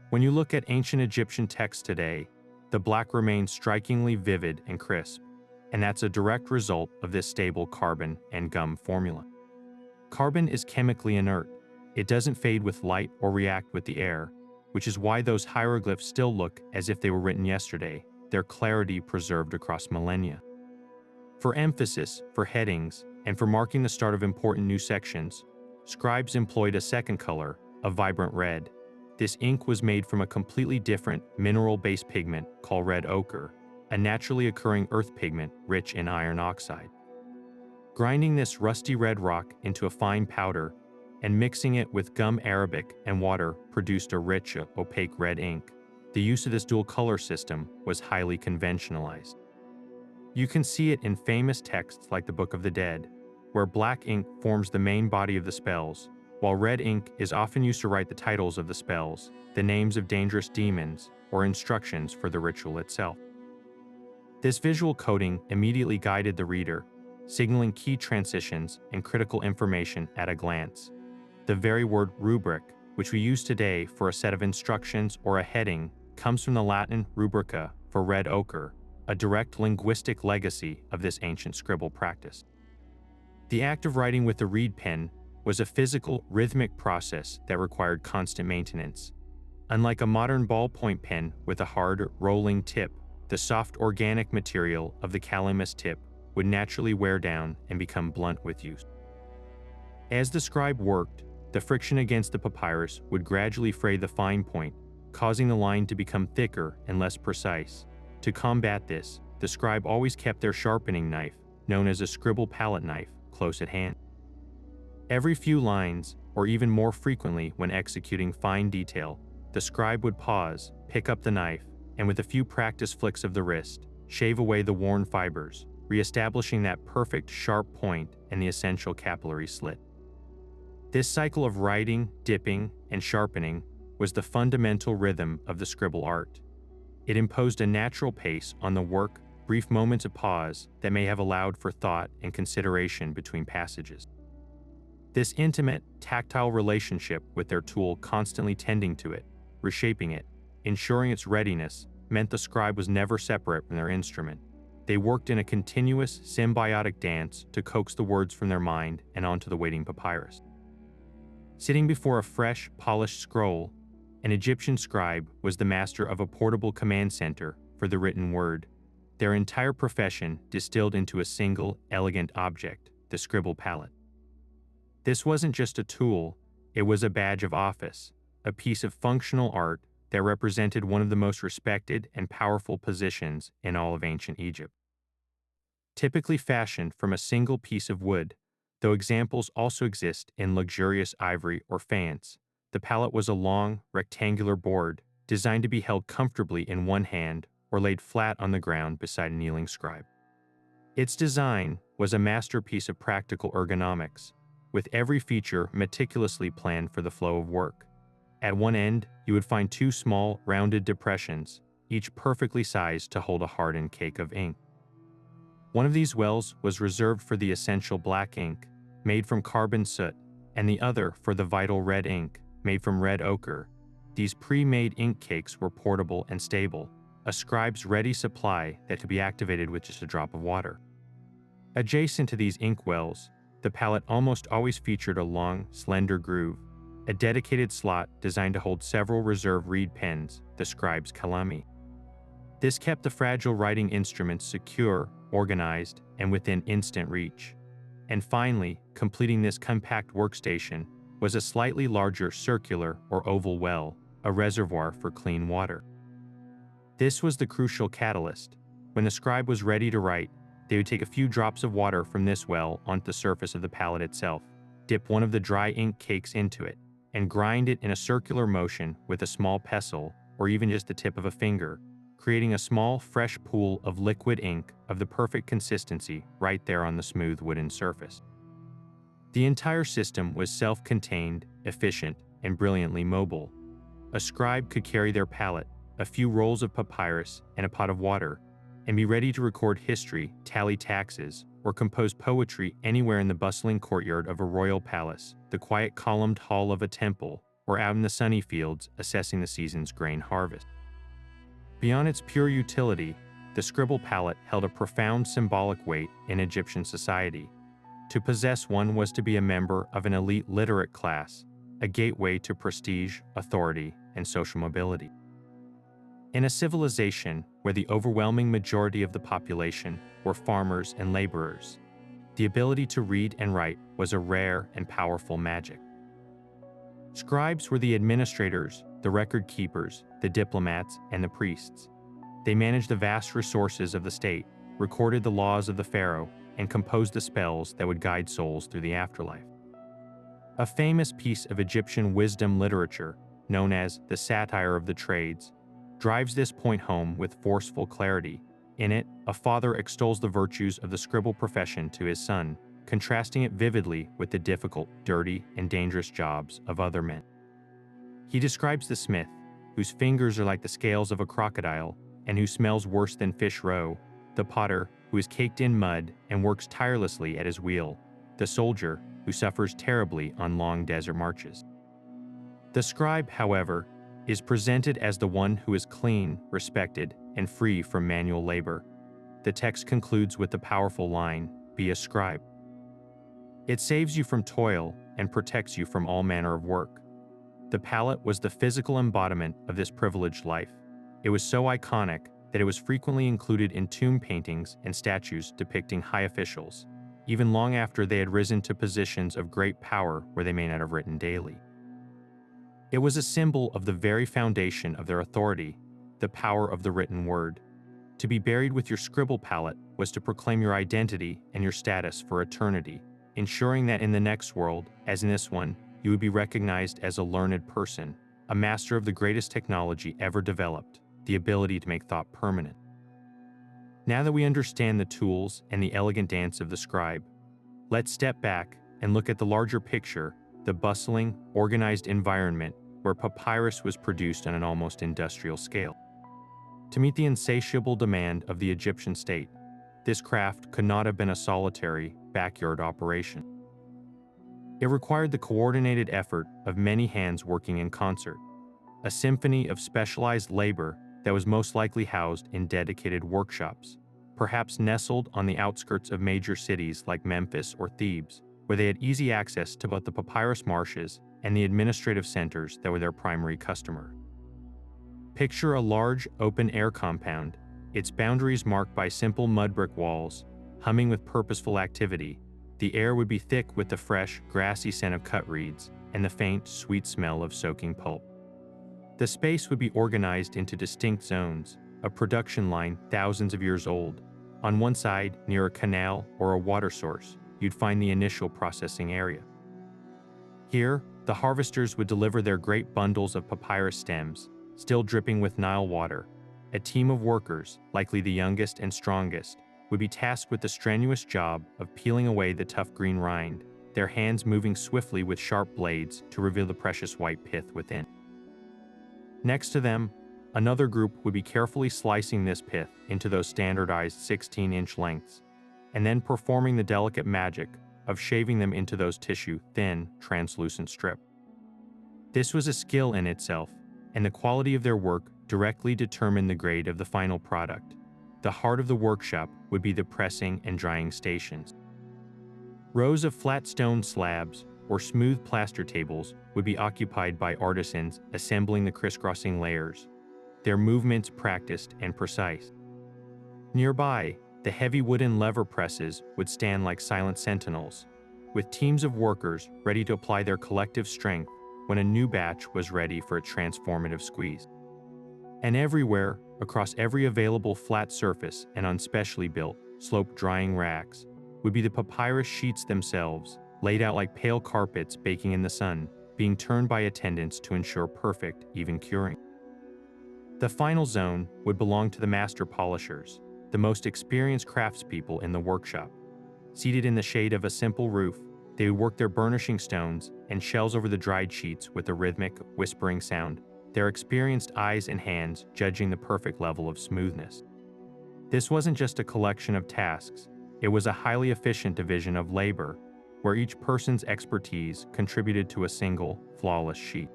When you look at ancient Egyptian texts today, the black remains strikingly vivid and crisp, and that's a direct result of this stable carbon and gum formula. Carbon is chemically inert. It doesn't fade with light or react with the air, which is why those hieroglyphs still look as if they were written yesterday, their clarity preserved across millennia. For emphasis, for headings, and for marking the start of important new sections, scribes employed a second color, a vibrant red. This ink was made from a completely different mineral-based pigment called red ochre, a naturally occurring earth pigment rich in iron oxide. Grinding this rusty red rock into a fine powder and mixing it with gum arabic and water produced a rich, opaque red ink. The use of this dual color system was highly conventionalized. You can see it in famous texts like the Book of the Dead, where black ink forms the main body of the spells, while red ink is often used to write the titles of the spells, the names of dangerous demons, or instructions for the ritual itself. This visual coding immediately guided the reader, signaling key transitions and critical information at a glance. The very word rubric, which we use today for a set of instructions or a heading, comes from the Latin rubrica for red ochre, a direct linguistic legacy of this ancient scribble practice. The act of writing with the reed pen was a physical, rhythmic process that required constant maintenance. Unlike a modern ballpoint pen with a hard, rolling tip, the soft organic material of the calamus tip would naturally wear down and become blunt with use. As the scribe worked, the friction against the papyrus would gradually fray the fine point, causing the line to become thicker and less precise. To combat this, the scribe always kept their sharpening knife, known as a scribble palette knife, close at hand. Every few lines, or even more frequently when executing fine detail, the scribe would pause, pick up the knife, and with a few practice flicks of the wrist, shave away the worn fibers, re-establishing that perfect sharp point and the essential capillary slit. This cycle of writing, dipping, and sharpening was the fundamental rhythm of the scribble art. It imposed a natural pace on the work, brief moments of pause that may have allowed for thought and consideration between passages. This intimate, tactile relationship with their tool constantly tending to it, reshaping it, ensuring its readiness, meant the scribe was never separate from their instrument. They worked in a continuous, symbiotic dance to coax the words from their mind and onto the waiting papyrus. Sitting before a fresh, polished scroll, an Egyptian scribe was the master of a portable command center for the written word, their entire profession distilled into a single, elegant object, the scribble palette. This wasn't just a tool, it was a badge of office, a piece of functional art that represented one of the most respected and powerful positions in all of ancient Egypt. Typically fashioned from a single piece of wood, though examples also exist in luxurious ivory or faience, the palette was a long, rectangular board designed to be held comfortably in one hand or laid flat on the ground beside a kneeling scribe. Its design was a masterpiece of practical ergonomics, with every feature meticulously planned for the flow of work. At one end, you would find two small, rounded depressions, each perfectly sized to hold a hardened cake of ink. One of these wells was reserved for the essential black ink, made from carbon soot, and the other for the vital red ink, made from red ochre. These pre-made ink cakes were portable and stable, a scribe's ready supply that could be activated with just a drop of water. Adjacent to these ink wells, the palette almost always featured a long, slender groove, a dedicated slot designed to hold several reserve reed pens, the scribe's kalami. This kept the fragile writing instruments secure, organized, and within instant reach. And finally, completing this compact workstation was a slightly larger circular or oval well, a reservoir for clean water. This was the crucial catalyst. When the scribe was ready to write, they would take a few drops of water from this well onto the surface of the palette itself, dip one of the dry ink cakes into it, and grind it in a circular motion with a small pestle or even just the tip of a finger, creating a small, fresh pool of liquid ink of the perfect consistency right there on the smooth wooden surface. The entire system was self-contained, efficient, and brilliantly mobile. A scribe could carry their palette, a few rolls of papyrus, and a pot of water, and be ready to record history, tally taxes, or compose poetry anywhere in the bustling courtyard of a royal palace, the quiet columned hall of a temple, or out in the sunny fields assessing the season's grain harvest. Beyond its pure utility, the scribble palette held a profound symbolic weight in Egyptian society. To possess one was to be a member of an elite literate class, a gateway to prestige, authority, and social mobility. In a civilization where the overwhelming majority of the population were farmers and laborers, the ability to read and write was a rare and powerful magic. Scribes were the administrators, the record keepers, the diplomats, and the priests. They managed the vast resources of the state, recorded the laws of the pharaoh, and composed the spells that would guide souls through the afterlife. A famous piece of Egyptian wisdom literature, known as the Satire of the Trades, drives this point home with forceful clarity. In it, a father extols the virtues of the scribble profession to his son, contrasting it vividly with the difficult, dirty, and dangerous jobs of other men. He describes the smith, whose fingers are like the scales of a crocodile and who smells worse than fish roe, the potter, who is caked in mud and works tirelessly at his wheel, the soldier, who suffers terribly on long desert marches. The scribe, however, is presented as the one who is clean, respected, and free from manual labor. The text concludes with the powerful line, "Be a scribe." It saves you from toil and protects you from all manner of work. The palette was the physical embodiment of this privileged life. It was so iconic that it was frequently included in tomb paintings and statues depicting high officials, even long after they had risen to positions of great power where they may not have written daily. It was a symbol of the very foundation of their authority, the power of the written word. To be buried with your scribble palette was to proclaim your identity and your status for eternity, ensuring that in the next world, as in this one, you would be recognized as a learned person, a master of the greatest technology ever developed, the ability to make thought permanent. Now that we understand the tools and the elegant dance of the scribe, let's step back and look at the larger picture, the bustling, organized environment where papyrus was produced on an almost industrial scale. To meet the insatiable demand of the Egyptian state, this craft could not have been a solitary, backyard operation. It required the coordinated effort of many hands working in concert, a symphony of specialized labor that was most likely housed in dedicated workshops, perhaps nestled on the outskirts of major cities like Memphis or Thebes, where they had easy access to both the papyrus marshes and the administrative centers that were their primary customer. Picture a large, open-air compound, its boundaries marked by simple mud brick walls, humming with purposeful activity. The air would be thick with the fresh, grassy scent of cut reeds and the faint, sweet smell of soaking pulp. The space would be organized into distinct zones, a production line thousands of years old. On one side, near a canal or a water source, you'd find the initial processing area. Here, the harvesters would deliver their great bundles of papyrus stems, still dripping with Nile water. A team of workers, likely the youngest and strongest, would be tasked with the strenuous job of peeling away the tough green rind, their hands moving swiftly with sharp blades to reveal the precious white pith within. Next to them, another group would be carefully slicing this pith into those standardized 16-inch lengths, and then performing the delicate magic of shaving them into those tissue-thin, translucent strips. This was a skill in itself, and the quality of their work directly determined the grade of the final product. The heart of the workshop would be the pressing and drying stations. Rows of flat stone slabs or smooth plaster tables would be occupied by artisans assembling the crisscrossing layers, their movements practiced and precise. Nearby, the heavy wooden lever presses would stand like silent sentinels, with teams of workers ready to apply their collective strength when a new batch was ready for a transformative squeeze. And everywhere, across every available flat surface and on specially built, sloped drying racks, would be the papyrus sheets themselves, laid out like pale carpets baking in the sun, being turned by attendants to ensure perfect, even curing. The final zone would belong to the master polishers, the most experienced craftspeople in the workshop. Seated in the shade of a simple roof, they would work their burnishing stones and shells over the dried sheets with a rhythmic, whispering sound, their experienced eyes and hands judging the perfect level of smoothness. This wasn't just a collection of tasks, it was a highly efficient division of labor, where each person's expertise contributed to a single, flawless sheet.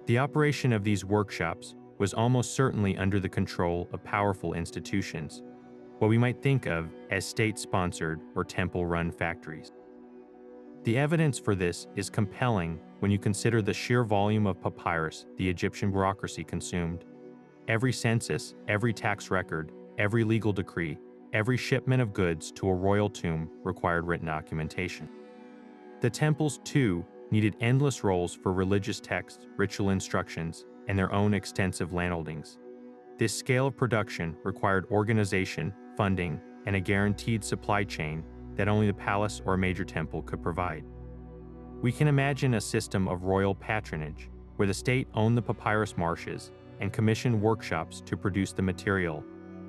The operation of these workshops was almost certainly under the control of powerful institutions, what we might think of as state-sponsored or temple-run factories. The evidence for this is compelling when you consider the sheer volume of papyrus the Egyptian bureaucracy consumed. Every census, every tax record, every legal decree, every shipment of goods to a royal tomb required written documentation. The temples, too, needed endless rolls for religious texts, ritual instructions, and their own extensive landholdings. This scale of production required organization, funding, and a guaranteed supply chain that only the palace or a major temple could provide. We can imagine a system of royal patronage, where the state owned the papyrus marshes and commissioned workshops to produce the material,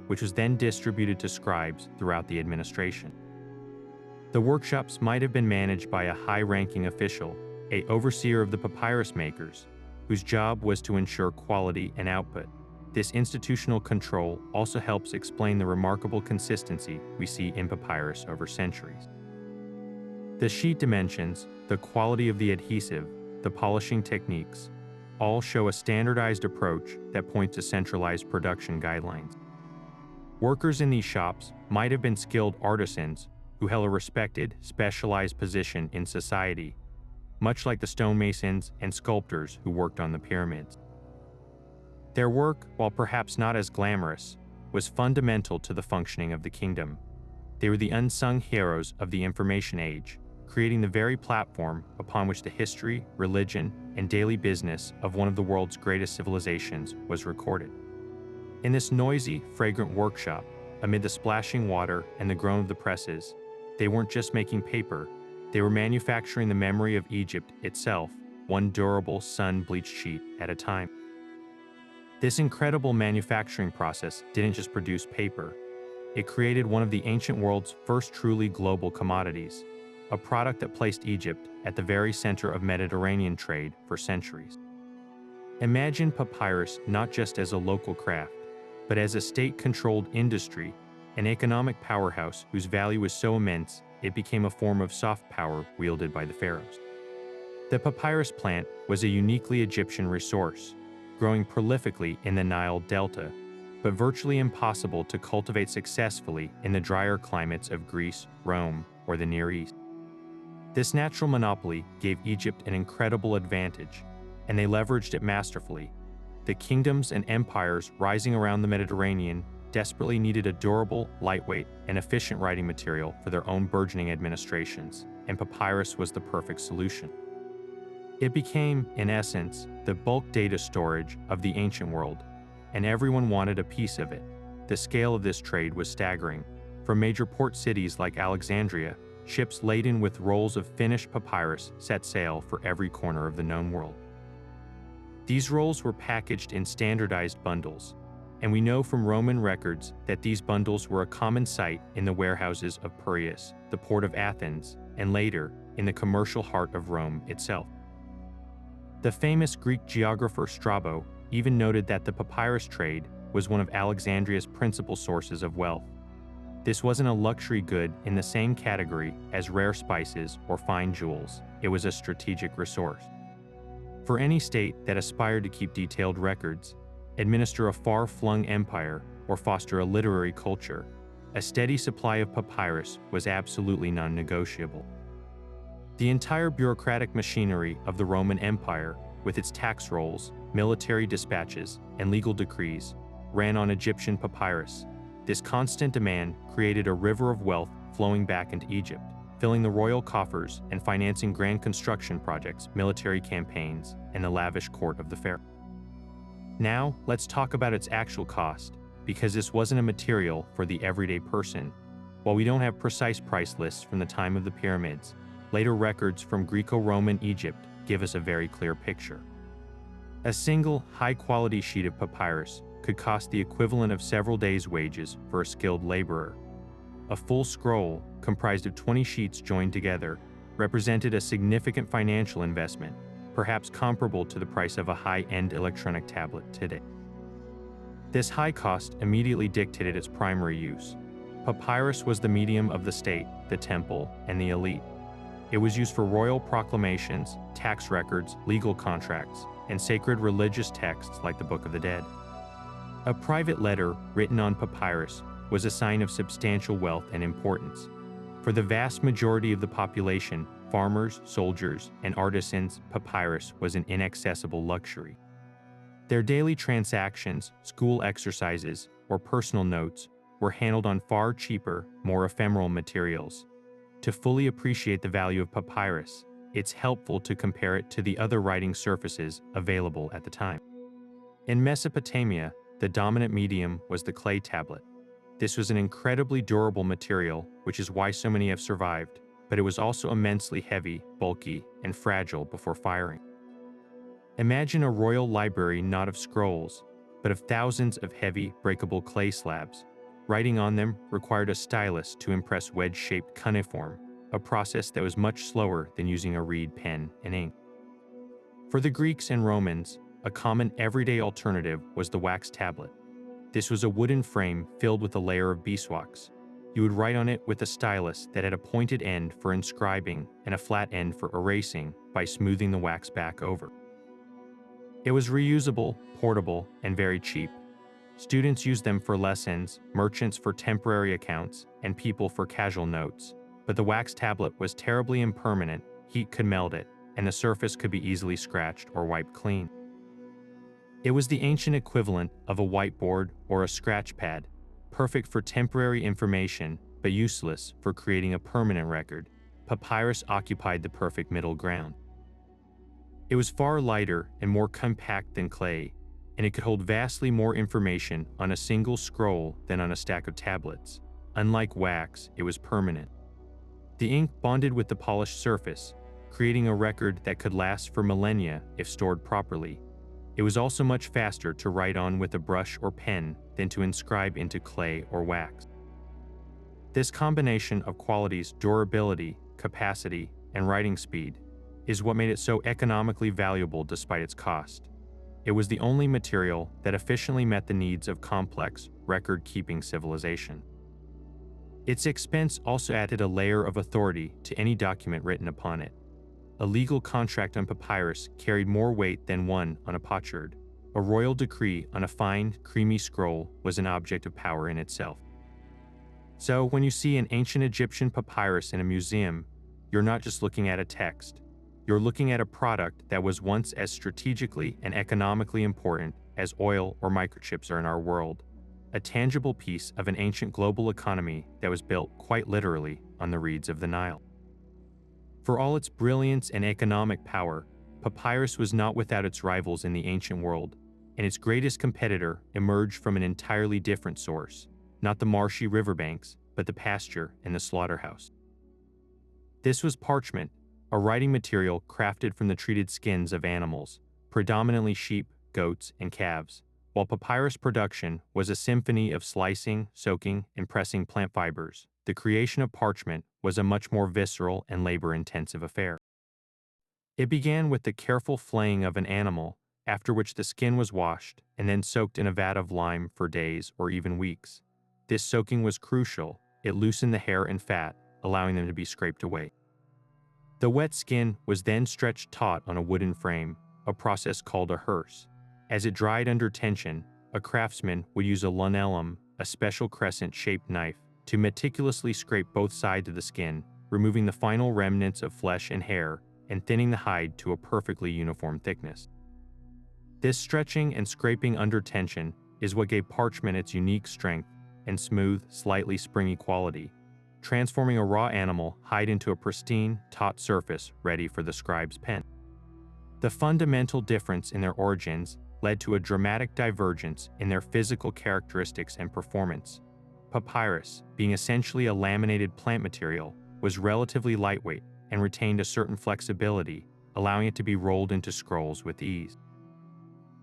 which was then distributed to scribes throughout the administration. The workshops might have been managed by a high-ranking official, an overseer of the papyrus makers, whose job was to ensure quality and output. This institutional control also helps explain the remarkable consistency we see in papyrus over centuries. The sheet dimensions, the quality of the adhesive, the polishing techniques, all show a standardized approach that points to centralized production guidelines. Workers in these shops might have been skilled artisans who held a respected, specialized position in society, much like the stonemasons and sculptors who worked on the pyramids. Their work, while perhaps not as glamorous, was fundamental to the functioning of the kingdom. They were the unsung heroes of the information age, creating the very platform upon which the history, religion, and daily business of one of the world's greatest civilizations was recorded. In this noisy, fragrant workshop, amid the splashing water and the groan of the presses, they weren't just making paper, they were manufacturing the memory of Egypt itself, one durable, sun-bleached sheet at a time. This incredible manufacturing process didn't just produce paper, it created one of the ancient world's first truly global commodities, a product that placed Egypt at the very center of Mediterranean trade for centuries. Imagine papyrus not just as a local craft, but as a state-controlled industry, an economic powerhouse whose value was so immense it became a form of soft power wielded by the pharaohs. The papyrus plant was a uniquely Egyptian resource, growing prolifically in the Nile Delta, but virtually impossible to cultivate successfully in the drier climates of Greece, Rome, or the Near East. This natural monopoly gave Egypt an incredible advantage, and they leveraged it masterfully. The kingdoms and empires rising around the Mediterranean desperately needed a durable, lightweight, and efficient writing material for their own burgeoning administrations, and papyrus was the perfect solution. It became, in essence, the bulk data storage of the ancient world, and everyone wanted a piece of it. The scale of this trade was staggering. From major port cities like Alexandria, ships laden with rolls of finished papyrus set sail for every corner of the known world. These rolls were packaged in standardized bundles, and we know from Roman records that these bundles were a common sight in the warehouses of Papyrus, the port of Athens, and later, in the commercial heart of Rome itself. The famous Greek geographer Strabo even noted that the papyrus trade was one of Alexandria's principal sources of wealth. This wasn't a luxury good in the same category as rare spices or fine jewels, it was a strategic resource. For any state that aspired to keep detailed records, administer a far-flung empire, or foster a literary culture, a steady supply of papyrus was absolutely non-negotiable. The entire bureaucratic machinery of the Roman Empire, with its tax rolls, military dispatches, and legal decrees, ran on Egyptian papyrus. This constant demand created a river of wealth flowing back into Egypt, filling the royal coffers and financing grand construction projects, military campaigns, and the lavish court of the pharaoh. Now, let's talk about its actual cost, because this wasn't a material for the everyday person. While we don't have precise price lists from the time of the pyramids, later records from Greco-Roman Egypt give us a very clear picture. A single, high-quality sheet of papyrus could cost the equivalent of several days' wages for a skilled laborer. A full scroll, comprised of 20 sheets joined together, represented a significant financial investment, perhaps comparable to the price of a high-end electronic tablet today. This high cost immediately dictated its primary use. Papyrus was the medium of the state, the temple, and the elite. It was used for royal proclamations, tax records, legal contracts, and sacred religious texts like the Book of the Dead. A private letter written on papyrus was a sign of substantial wealth and importance. For the vast majority of the population, farmers, soldiers, and artisans, papyrus was an inaccessible luxury. Their daily transactions, school exercises, or personal notes were handled on far cheaper, more ephemeral materials. To fully appreciate the value of papyrus, it's helpful to compare it to the other writing surfaces available at the time. In Mesopotamia, the dominant medium was the clay tablet. This was an incredibly durable material, which is why so many have survived, but it was also immensely heavy, bulky, and fragile before firing. Imagine a royal library not of scrolls, but of thousands of heavy, breakable clay slabs. Writing on them required a stylus to impress wedge-shaped cuneiform, a process that was much slower than using a reed pen and ink. For the Greeks and Romans, a common everyday alternative was the wax tablet. This was a wooden frame filled with a layer of beeswax. You would write on it with a stylus that had a pointed end for inscribing and a flat end for erasing by smoothing the wax back over. It was reusable, portable, and very cheap. Students used them for lessons, merchants for temporary accounts, and people for casual notes. But the wax tablet was terribly impermanent, heat could melt it, and the surface could be easily scratched or wiped clean. It was the ancient equivalent of a whiteboard or a scratch pad, perfect for temporary information, but useless for creating a permanent record. Papyrus occupied the perfect middle ground. It was far lighter and more compact than clay, and it could hold vastly more information on a single scroll than on a stack of tablets. Unlike wax, it was permanent. The ink bonded with the polished surface, creating a record that could last for millennia if stored properly. It was also much faster to write on with a brush or pen than to inscribe into clay or wax. This combination of qualities, durability, capacity and writing speed, is what made it so economically valuable despite its cost. It was the only material that efficiently met the needs of complex, record-keeping civilization. Its expense also added a layer of authority to any document written upon it. A legal contract on papyrus carried more weight than one on a potsherd. A royal decree on a fine, creamy scroll was an object of power in itself. So, when you see an ancient Egyptian papyrus in a museum, you're not just looking at a text. You're looking at a product that was once as strategically and economically important as oil or microchips are in our world. A tangible piece of an ancient global economy that was built quite literally on the reeds of the Nile. For all its brilliance and economic power, papyrus was not without its rivals in the ancient world, and its greatest competitor emerged from an entirely different source, not the marshy riverbanks, but the pasture and the slaughterhouse. This was parchment, a writing material crafted from the treated skins of animals, predominantly sheep, goats, and calves, while papyrus production was a symphony of slicing, soaking, and pressing plant fibers. The creation of parchment was a much more visceral and labor-intensive affair. It began with the careful flaying of an animal, after which the skin was washed and then soaked in a vat of lime for days or even weeks. This soaking was crucial. It loosened the hair and fat, allowing them to be scraped away. The wet skin was then stretched taut on a wooden frame, a process called a hearse. As it dried under tension, a craftsman would use a lunellum, a special crescent-shaped knife, to meticulously scrape both sides of the skin, removing the final remnants of flesh and hair and thinning the hide to a perfectly uniform thickness. This stretching and scraping under tension is what gave parchment its unique strength and smooth, slightly springy quality, transforming a raw animal hide into a pristine, taut surface ready for the scribe's pen. The fundamental difference in their origins led to a dramatic divergence in their physical characteristics and performance. Papyrus, being essentially a laminated plant material, was relatively lightweight and retained a certain flexibility, allowing it to be rolled into scrolls with ease.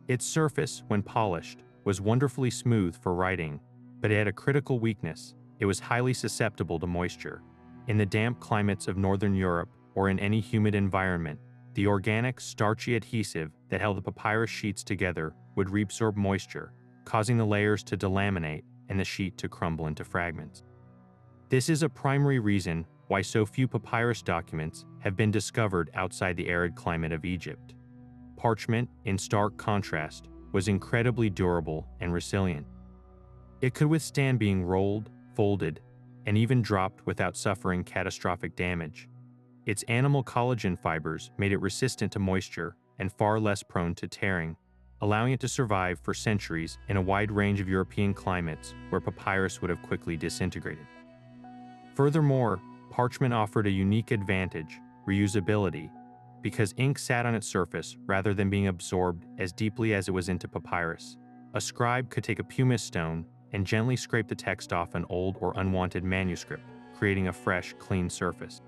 Its surface, when polished, was wonderfully smooth for writing, but it had a critical weakness. It was highly susceptible to moisture. In the damp climates of northern Europe or in any humid environment, the organic, starchy adhesive that held the papyrus sheets together would reabsorb moisture, causing the layers to delaminate and the sheet to crumble into fragments. This is a primary reason why so few papyrus documents have been discovered outside the arid climate of Egypt. Parchment, in stark contrast, was incredibly durable and resilient. It could withstand being rolled, folded, and even dropped without suffering catastrophic damage. Its animal collagen fibers made it resistant to moisture and far less prone to tearing, allowing it to survive for centuries in a wide range of European climates where papyrus would have quickly disintegrated. Furthermore, parchment offered a unique advantage, reusability, because ink sat on its surface rather than being absorbed as deeply as it was into papyrus. A scribe could take a pumice stone and gently scrape the text off an old or unwanted manuscript, creating a fresh, clean surface.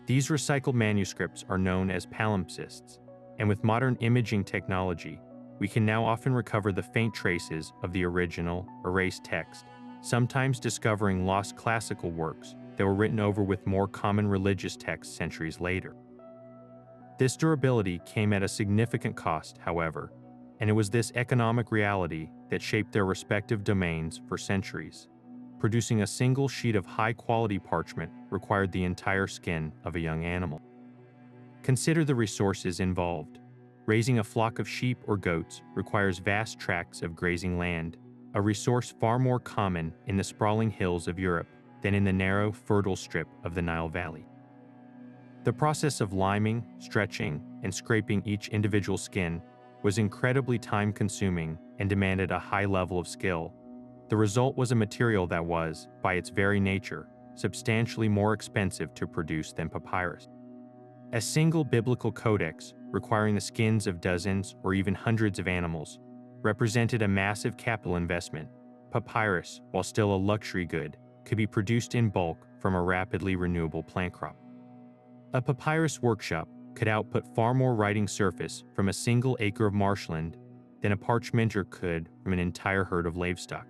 These recycled manuscripts are known as palimpsests, and with modern imaging technology, we can now often recover the faint traces of the original, erased text, sometimes discovering lost classical works that were written over with more common religious texts centuries later. This durability came at a significant cost, however, and it was this economic reality that shaped their respective domains for centuries. Producing a single sheet of high-quality parchment required the entire skin of a young animal. Consider the resources involved. Raising a flock of sheep or goats requires vast tracts of grazing land, a resource far more common in the sprawling hills of Europe than in the narrow, fertile strip of the Nile Valley. The process of liming, stretching, and scraping each individual skin was incredibly time-consuming and demanded a high level of skill. The result was a material that was, by its very nature, substantially more expensive to produce than papyrus. A single biblical codex, requiring the skins of dozens or even hundreds of animals, represented a massive capital investment. Papyrus, while still a luxury good, could be produced in bulk from a rapidly renewable plant crop. A papyrus workshop could output far more writing surface from a single acre of marshland than a parchmenter could from an entire herd of livestock.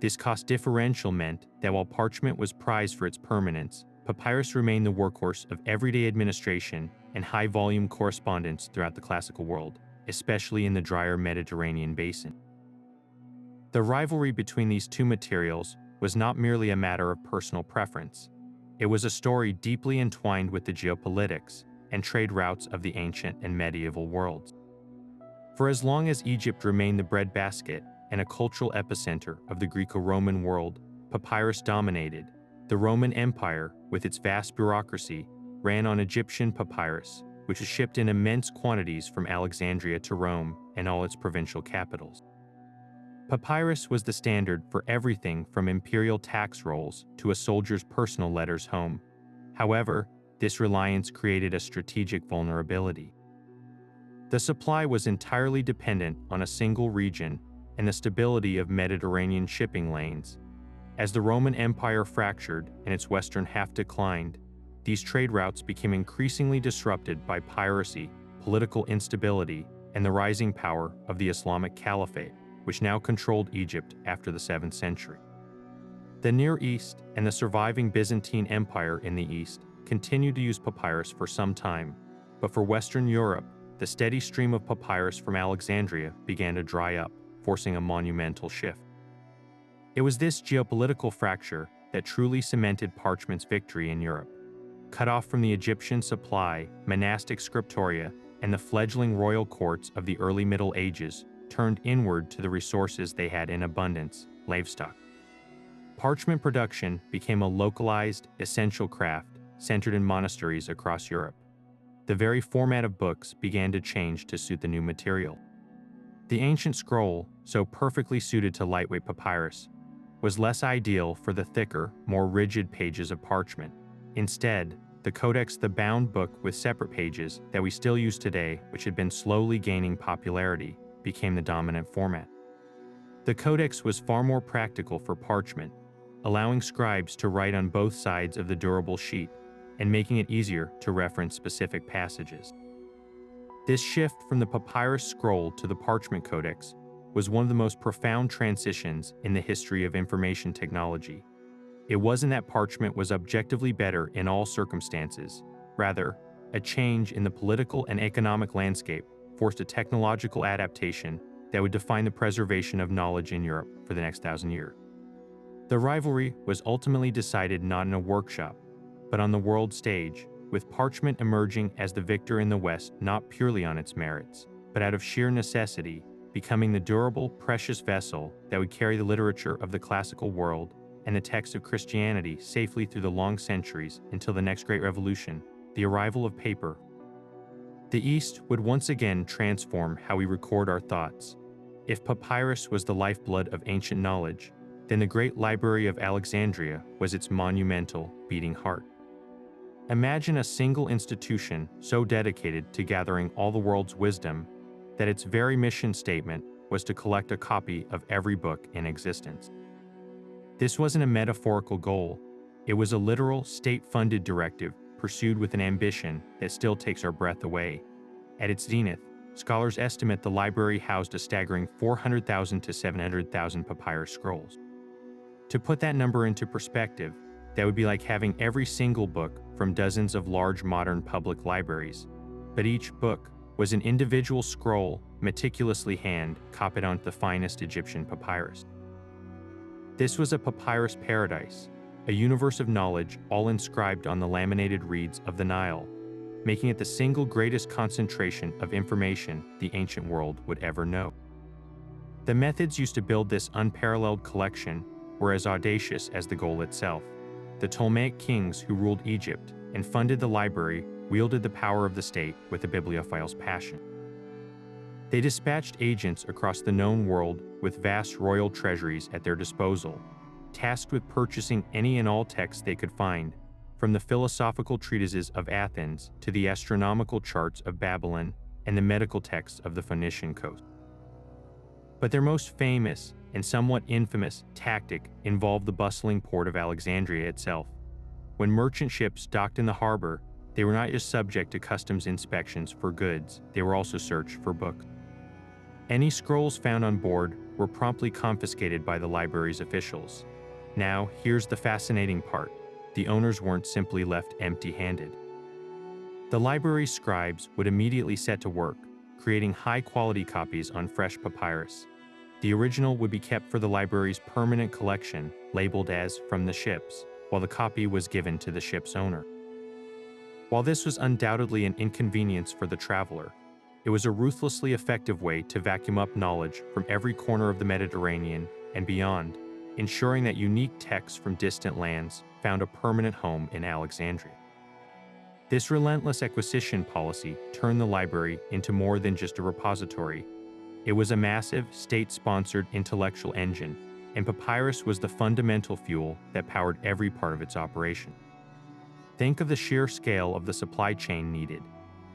This cost differential meant that while parchment was prized for its permanence, papyrus remained the workhorse of everyday administration and high-volume correspondence throughout the classical world, especially in the drier Mediterranean basin. The rivalry between these two materials was not merely a matter of personal preference. It was a story deeply entwined with the geopolitics and trade routes of the ancient and medieval worlds. For as long as Egypt remained the breadbasket and a cultural epicenter of the Greco-Roman world, papyrus dominated. The Roman Empire, with its vast bureaucracy, ran on Egyptian papyrus, which was shipped in immense quantities from Alexandria to Rome and all its provincial capitals. Papyrus was the standard for everything from imperial tax rolls to a soldier's personal letters home. However, this reliance created a strategic vulnerability. The supply was entirely dependent on a single region and the stability of Mediterranean shipping lanes. As the Roman Empire fractured and its western half declined, these trade routes became increasingly disrupted by piracy, political instability, and the rising power of the Islamic Caliphate, which now controlled Egypt after the 7th century. The Near East and the surviving Byzantine Empire in the East continued to use papyrus for some time, but for Western Europe, the steady stream of papyrus from Alexandria began to dry up, forcing a monumental shift. It was this geopolitical fracture that truly cemented parchment's victory in Europe. Cut off from the Egyptian supply, monastic scriptoria, and the fledgling royal courts of the early Middle Ages turned inward to the resources they had in abundance, livestock. Parchment production became a localized, essential craft centered in monasteries across Europe. The very format of books began to change to suit the new material. The ancient scroll, so perfectly suited to lightweight papyrus, was less ideal for the thicker, more rigid pages of parchment. Instead, the codex, the bound book with separate pages that we still use today, which had been slowly gaining popularity, became the dominant format. The codex was far more practical for parchment, allowing scribes to write on both sides of the durable sheet and making it easier to reference specific passages. This shift from the papyrus scroll to the parchment codex was one of the most profound transitions in the history of information technology. It wasn't that parchment was objectively better in all circumstances. Rather, a change in the political and economic landscape forced a technological adaptation that would define the preservation of knowledge in Europe for the next 1,000 years. The rivalry was ultimately decided not in a workshop, but on the world stage, with parchment emerging as the victor in the West not purely on its merits, but out of sheer necessity, becoming the durable, precious vessel that would carry the literature of the classical world and the text of Christianity safely through the long centuries until the next great revolution, the arrival of paper. The East would once again transform how we record our thoughts. If papyrus was the lifeblood of ancient knowledge, then the great library of Alexandria was its monumental, beating heart. Imagine a single institution so dedicated to gathering all the world's wisdom that its very mission statement was to collect a copy of every book in existence. This wasn't a metaphorical goal, it was a literal, state-funded directive pursued with an ambition that still takes our breath away. At its zenith, scholars estimate the library housed a staggering 400,000 to 700,000 papyrus scrolls. To put that number into perspective, that would be like having every single book from dozens of large modern public libraries. But each book was an individual scroll meticulously hand-copied onto the finest Egyptian papyrus. This was a papyrus paradise, a universe of knowledge all inscribed on the laminated reeds of the Nile, making it the single greatest concentration of information the ancient world would ever know. The methods used to build this unparalleled collection were as audacious as the goal itself. The Ptolemaic kings who ruled Egypt and funded the library wielded the power of the state with a bibliophile's passion. They dispatched agents across the known world with vast royal treasuries at their disposal, tasked with purchasing any and all texts they could find, from the philosophical treatises of Athens to the astronomical charts of Babylon and the medical texts of the Phoenician coast. But their most famous and somewhat infamous tactic involved the bustling port of Alexandria itself. When merchant ships docked in the harbor, they were not just subject to customs inspections for goods, they were also searched for books. Any scrolls found on board were promptly confiscated by the library's officials. Now, here's the fascinating part. the owners weren't simply left empty-handed. The library's scribes would immediately set to work, creating high-quality copies on fresh papyrus. The original would be kept for the library's permanent collection, labeled as "from the ships," while the copy was given to the ship's owner. While this was undoubtedly an inconvenience for the traveler, it was a ruthlessly effective way to vacuum up knowledge from every corner of the Mediterranean and beyond, ensuring that unique texts from distant lands found a permanent home in Alexandria. This relentless acquisition policy turned the library into more than just a repository. It was a massive, state-sponsored intellectual engine, and papyrus was the fundamental fuel that powered every part of its operation. Think of the sheer scale of the supply chain needed.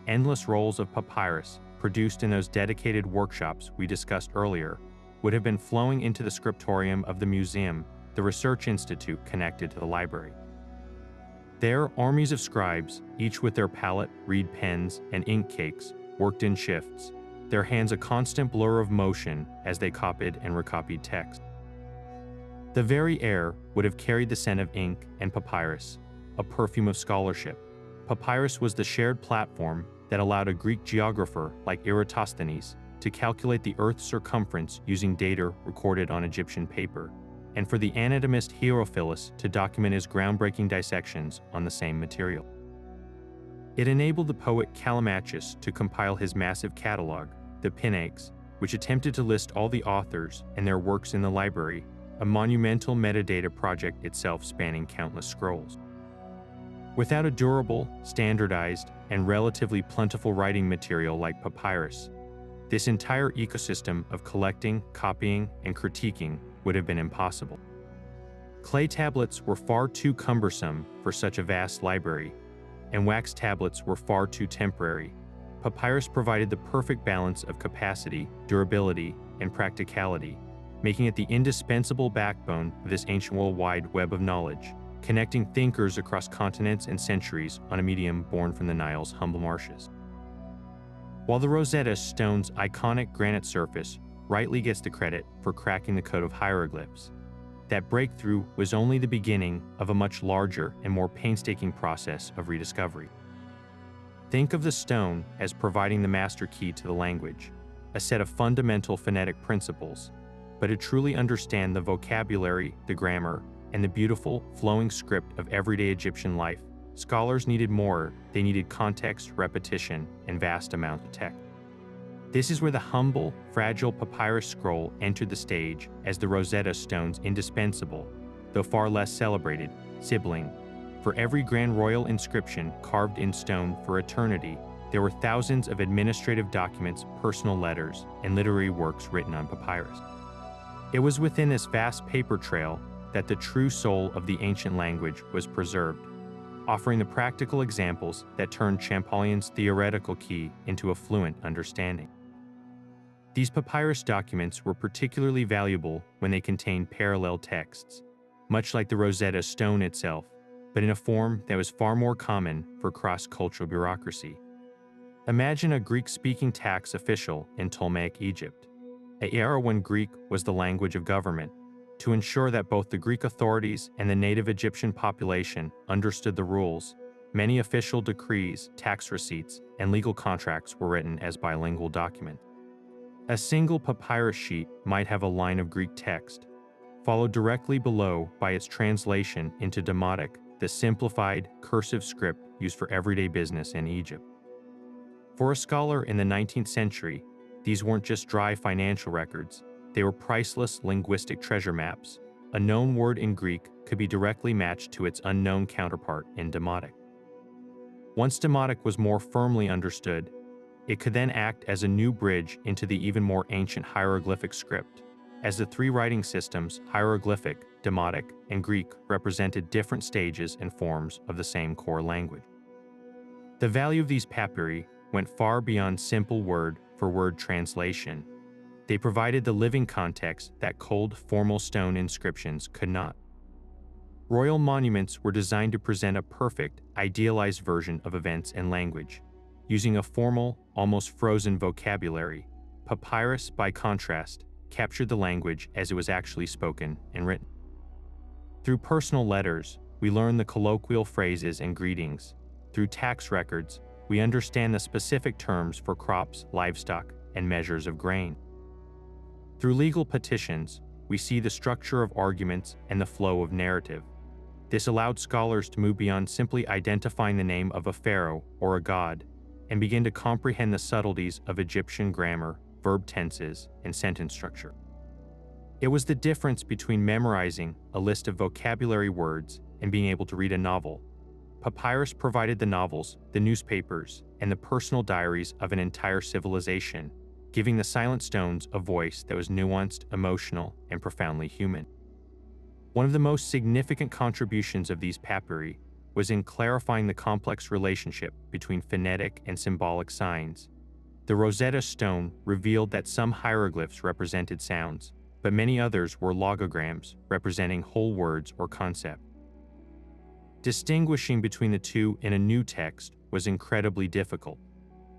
Endless rolls of papyrus, produced in those dedicated workshops we discussed earlier, would have been flowing into the scriptorium of the museum, the research institute connected to the library. There, armies of scribes, each with their palette, reed pens, and ink cakes, worked in shifts, their hands a constant blur of motion as they copied and recopied text. The very air would have carried the scent of ink and papyrus, a perfume of scholarship. Papyrus was the shared platform that allowed a Greek geographer like Eratosthenes to calculate the Earth's circumference using data recorded on Egyptian paper, and for the anatomist Herophilus to document his groundbreaking dissections on the same material. It enabled the poet Callimachus to compile his massive catalog, the Pinaeus, which attempted to list all the authors and their works in the library, a monumental metadata project itself spanning countless scrolls. Without a durable, standardized, and relatively plentiful writing material like papyrus, this entire ecosystem of collecting, copying, and critiquing would have been impossible. Clay tablets were far too cumbersome for such a vast library, and wax tablets were far too temporary. Papyrus provided the perfect balance of capacity, durability, and practicality, making it the indispensable backbone of this ancient worldwide web of knowledge, connecting thinkers across continents and centuries on a medium born from the Nile's humble marshes. While the Rosetta Stone's iconic granite surface rightly gets the credit for cracking the code of hieroglyphs, that breakthrough was only the beginning of a much larger and more painstaking process of rediscovery. Think of the stone as providing the master key to the language, a set of fundamental phonetic principles, but to truly understand the vocabulary, the grammar, and the beautiful, flowing script of everyday Egyptian life, scholars needed more. They needed context, repetition, and vast amounts of text. This is where the humble, fragile papyrus scroll entered the stage as the Rosetta Stone's indispensable, though far less celebrated, sibling. For every grand royal inscription carved in stone for eternity, there were thousands of administrative documents, personal letters, and literary works written on papyrus. It was within this vast paper trail that the true soul of the ancient language was preserved, offering the practical examples that turned Champollion's theoretical key into a fluent understanding. These papyrus documents were particularly valuable when they contained parallel texts, much like the Rosetta Stone itself, but in a form that was far more common for cross-cultural bureaucracy. Imagine a Greek-speaking tax official in Ptolemaic Egypt, an era when Greek was the language of government, to ensure that both the Greek authorities and the native Egyptian population understood the rules. Many official decrees, tax receipts, and legal contracts were written as bilingual documents. A single papyrus sheet might have a line of Greek text, followed directly below by its translation into Demotic, the simplified, cursive script used for everyday business in Egypt. For a scholar in the 19th century, these weren't just dry financial records. They were priceless linguistic treasure maps. A known word in Greek could be directly matched to its unknown counterpart in Demotic. Once Demotic was more firmly understood, it could then act as a new bridge into the even more ancient hieroglyphic script, as the three writing systems, hieroglyphic, Demotic, and Greek, represented different stages and forms of the same core language. The value of these papyri went far beyond simple word-for-word translation. They provided the living context that cold, formal stone inscriptions could not. Royal monuments were designed to present a perfect, idealized version of events and language, using a formal, almost frozen vocabulary. Papyrus, by contrast, captured the language as it was actually spoken and written. Through personal letters, we learn the colloquial phrases and greetings. Through tax records, we understand the specific terms for crops, livestock, and measures of grain. Through legal petitions, we see the structure of arguments and the flow of narrative. This allowed scholars to move beyond simply identifying the name of a pharaoh or a god and begin to comprehend the subtleties of Egyptian grammar, verb tenses, and sentence structure. It was the difference between memorizing a list of vocabulary words and being able to read a novel. Papyrus provided the novels, the newspapers, and the personal diaries of an entire civilization, giving the silent stones a voice that was nuanced, emotional, and profoundly human. One of the most significant contributions of these papyri was in clarifying the complex relationship between phonetic and symbolic signs. The Rosetta Stone revealed that some hieroglyphs represented sounds, but many others were logograms representing whole words or concepts. Distinguishing between the two in a new text was incredibly difficult.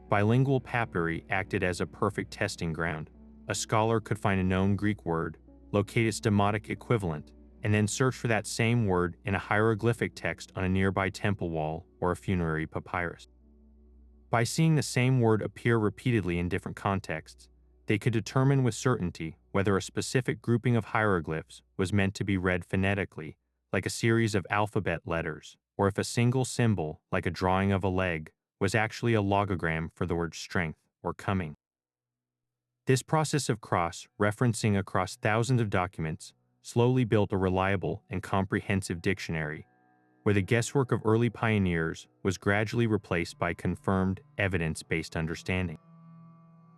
Bilingual papyri acted as a perfect testing ground. A scholar could find a known Greek word, locate its demotic equivalent, and then search for that same word in a hieroglyphic text on a nearby temple wall or a funerary papyrus. By seeing the same word appear repeatedly in different contexts, they could determine with certainty whether a specific grouping of hieroglyphs was meant to be read phonetically, like a series of alphabet letters, or if a single symbol, like a drawing of a leg, was actually a logogram for the word strength or coming. This process of cross-referencing across thousands of documents slowly built a reliable and comprehensive dictionary, where the guesswork of early pioneers was gradually replaced by confirmed, evidence-based understanding.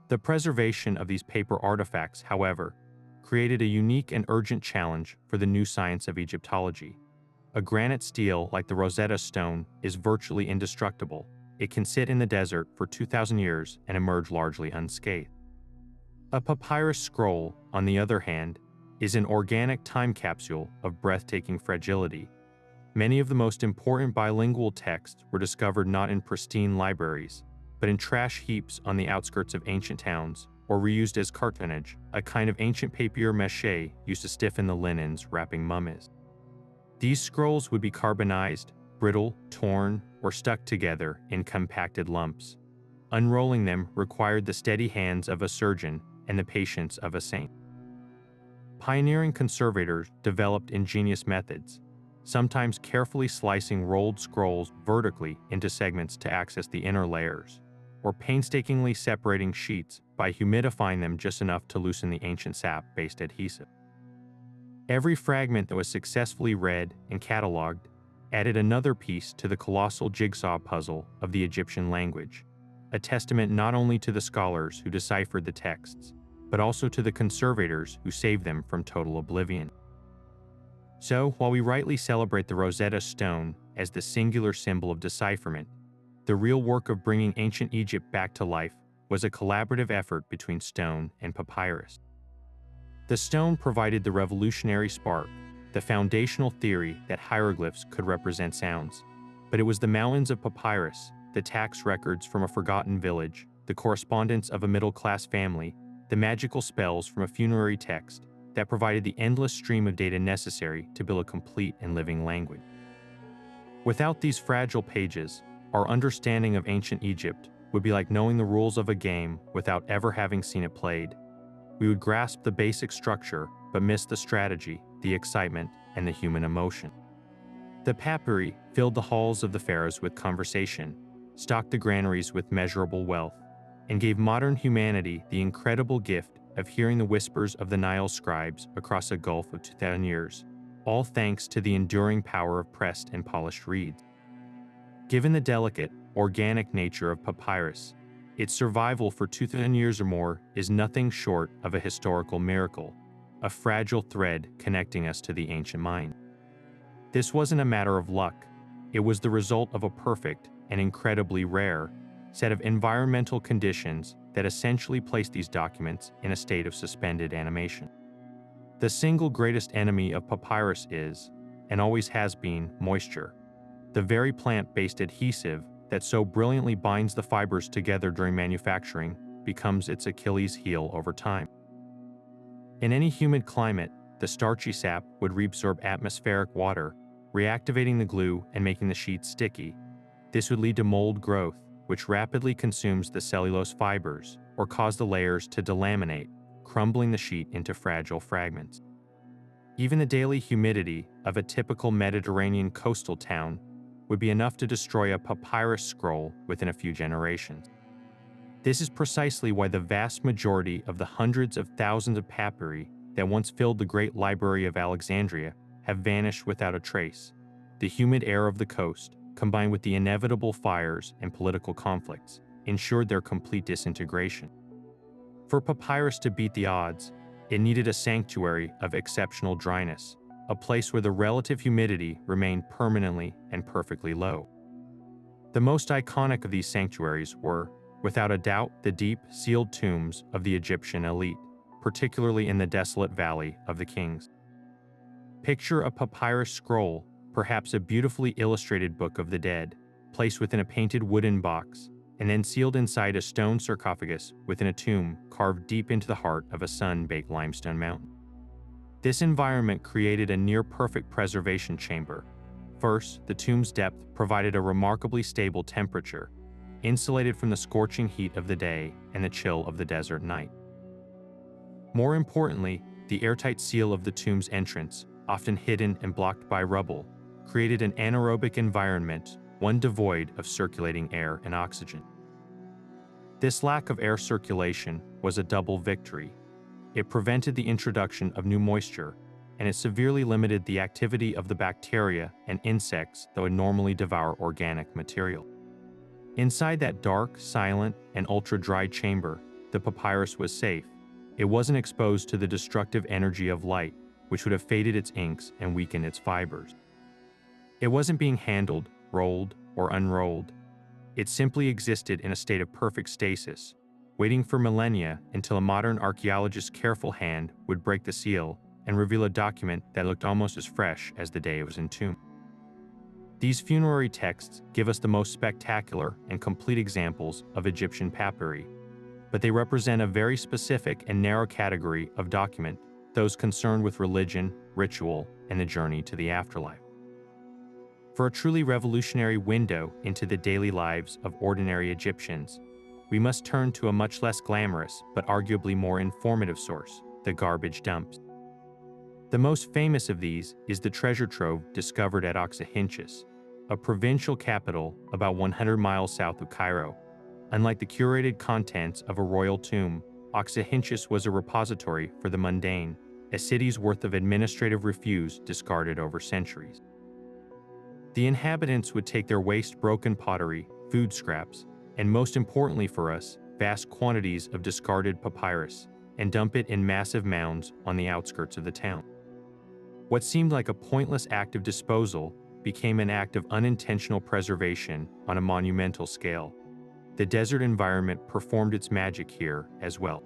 The preservation of these paper artifacts, however, created a unique and urgent challenge for the new science of Egyptology. A granite stele like the Rosetta Stone is virtually indestructible. It can sit in the desert for 2,000 years and emerge largely unscathed. A papyrus scroll, on the other hand, is an organic time capsule of breathtaking fragility. Many of the most important bilingual texts were discovered not in pristine libraries, but in trash heaps on the outskirts of ancient towns, or reused as cartonnage, a kind of ancient papier-mâché used to stiffen the linens wrapping mummies. These scrolls would be carbonized, brittle, torn, or stuck together in compacted lumps. Unrolling them required the steady hands of a surgeon and the patience of a saint. Pioneering conservators developed ingenious methods, sometimes carefully slicing rolled scrolls vertically into segments to access the inner layers, or painstakingly separating sheets by humidifying them just enough to loosen the ancient sap-based adhesive. Every fragment that was successfully read and cataloged added another piece to the colossal jigsaw puzzle of the Egyptian language, a testament not only to the scholars who deciphered the texts, but also to the conservators who saved them from total oblivion. So, while we rightly celebrate the Rosetta Stone as the singular symbol of decipherment, the real work of bringing ancient Egypt back to life was a collaborative effort between stone and papyrus. The stone provided the revolutionary spark, the foundational theory that hieroglyphs could represent sounds, but it was the mountains of papyrus, the tax records from a forgotten village, the correspondence of a middle-class family, the magical spells from a funerary text that provided the endless stream of data necessary to build a complete and living language. Without these fragile pages, our understanding of ancient Egypt would be like knowing the rules of a game without ever having seen it played. We would grasp the basic structure, but miss the strategy, the excitement, and the human emotion. The papyri filled the halls of the pharaohs with conversation, stocked the granaries with measurable wealth, and gave modern humanity the incredible gift of hearing the whispers of the Nile scribes across a gulf of 2,000 years, all thanks to the enduring power of pressed and polished reeds. Given the delicate, organic nature of papyrus, its survival for 2,000 years or more is nothing short of a historical miracle, a fragile thread connecting us to the ancient mind. This wasn't a matter of luck. It was the result of a perfect and incredibly rare set of environmental conditions that essentially placed these documents in a state of suspended animation. The single greatest enemy of papyrus is, and always has been, moisture, the very plant-based adhesive that so brilliantly binds the fibers together during manufacturing becomes its Achilles heel over time. In any humid climate, the starchy sap would reabsorb atmospheric water, reactivating the glue and making the sheet sticky. This would lead to mold growth, which rapidly consumes the cellulose fibers or cause the layers to delaminate, crumbling the sheet into fragile fragments. Even the daily humidity of a typical Mediterranean coastal town would be enough to destroy a papyrus scroll within a few generations. This is precisely why the vast majority of the hundreds of thousands of papyri that once filled the great library of Alexandria have vanished without a trace. The humid air of the coast, combined with the inevitable fires and political conflicts, ensured their complete disintegration. For papyrus to beat the odds, it needed a sanctuary of exceptional dryness, a place where the relative humidity remained permanently and perfectly low. The most iconic of these sanctuaries were, without a doubt, the deep, sealed tombs of the Egyptian elite, particularly in the desolate Valley of the Kings. Picture a papyrus scroll, perhaps a beautifully illustrated book of the dead, placed within a painted wooden box, and then sealed inside a stone sarcophagus within a tomb carved deep into the heart of a sun-baked limestone mountain. This environment created a near-perfect preservation chamber. First, the tomb's depth provided a remarkably stable temperature, insulated from the scorching heat of the day and the chill of the desert night. More importantly, the airtight seal of the tomb's entrance, often hidden and blocked by rubble, created an anaerobic environment, one devoid of circulating air and oxygen. This lack of air circulation was a double victory. It prevented the introduction of new moisture, and it severely limited the activity of the bacteria and insects that would normally devour organic material. Inside that dark, silent, and ultra-dry chamber, the papyrus was safe. It wasn't exposed to the destructive energy of light, which would have faded its inks and weakened its fibers. It wasn't being handled, rolled, or unrolled. It simply existed in a state of perfect stasis, waiting for millennia until a modern archaeologist's careful hand would break the seal and reveal a document that looked almost as fresh as the day it was entombed. These funerary texts give us the most spectacular and complete examples of Egyptian papyri, but they represent a very specific and narrow category of document, those concerned with religion, ritual, and the journey to the afterlife. For a truly revolutionary window into the daily lives of ordinary Egyptians, we must turn to a much less glamorous but arguably more informative source, the garbage dumps. The most famous of these is the treasure trove discovered at Oxyhinchus, a provincial capital about 100 miles south of Cairo. Unlike the curated contents of a royal tomb, Oxyhinchus was a repository for the mundane, a city's worth of administrative refuse discarded over centuries. The inhabitants would take their waste broken pottery, food scraps, and most importantly for us, vast quantities of discarded papyrus, and dump it in massive mounds on the outskirts of the town. What seemed like a pointless act of disposal became an act of unintentional preservation on a monumental scale. The desert environment performed its magic here as well.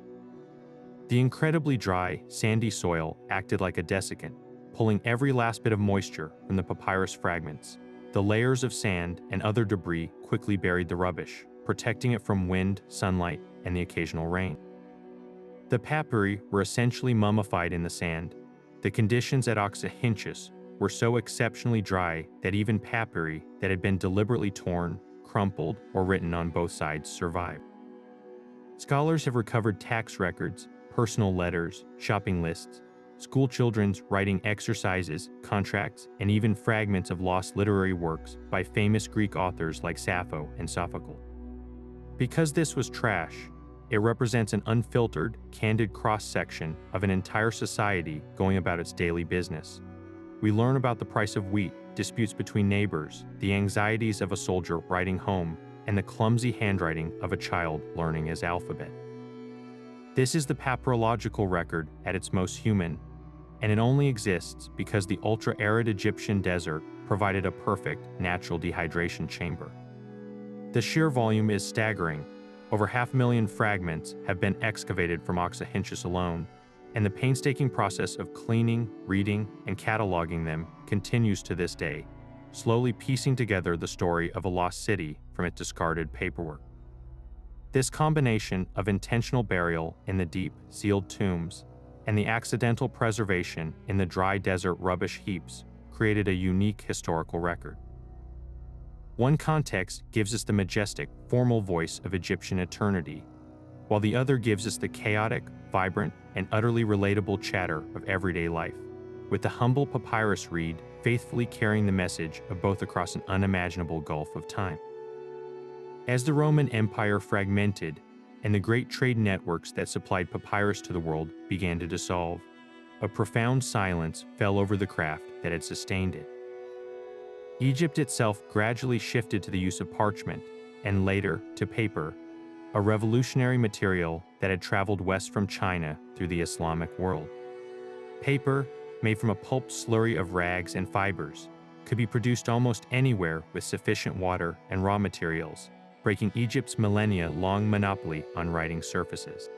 The incredibly dry, sandy soil acted like a desiccant, pulling every last bit of moisture from the papyrus fragments. The layers of sand and other debris quickly buried the rubbish, protecting it from wind, sunlight, and the occasional rain. The papyri were essentially mummified in the sand. The conditions at Oxyhinchus were so exceptionally dry that even papyri that had been deliberately torn, crumpled, or written on both sides survived. Scholars have recovered tax records, personal letters, shopping lists, school children's writing exercises, contracts, and even fragments of lost literary works by famous Greek authors like Sappho and Sophocles. Because this was trash, it represents an unfiltered, candid cross-section of an entire society going about its daily business. We learn about the price of wheat, disputes between neighbors, the anxieties of a soldier riding home, and the clumsy handwriting of a child learning his alphabet. This is the papyrological record at its most human, and it only exists because the ultra-arid Egyptian desert provided a perfect natural dehydration chamber. The sheer volume is staggering. Over 500,000 fragments have been excavated from Oxyhinchus alone, and the painstaking process of cleaning, reading, and cataloging them continues to this day, slowly piecing together the story of a lost city from its discarded paperwork. This combination of intentional burial in the deep, sealed tombs and the accidental preservation in the dry desert rubbish heaps created a unique historical record. One context gives us the majestic, formal voice of Egyptian eternity, while the other gives us the chaotic, vibrant, and utterly relatable chatter of everyday life, with the humble papyrus reed faithfully carrying the message of both across an unimaginable gulf of time. As the Roman Empire fragmented and the great trade networks that supplied papyrus to the world began to dissolve, a profound silence fell over the craft that had sustained it. Egypt itself gradually shifted to the use of parchment, and later to paper, a revolutionary material that had traveled west from China through the Islamic world. Paper, made from a pulp slurry of rags and fibers, could be produced almost anywhere with sufficient water and raw materials, breaking Egypt's millennia-long monopoly on writing surfaces.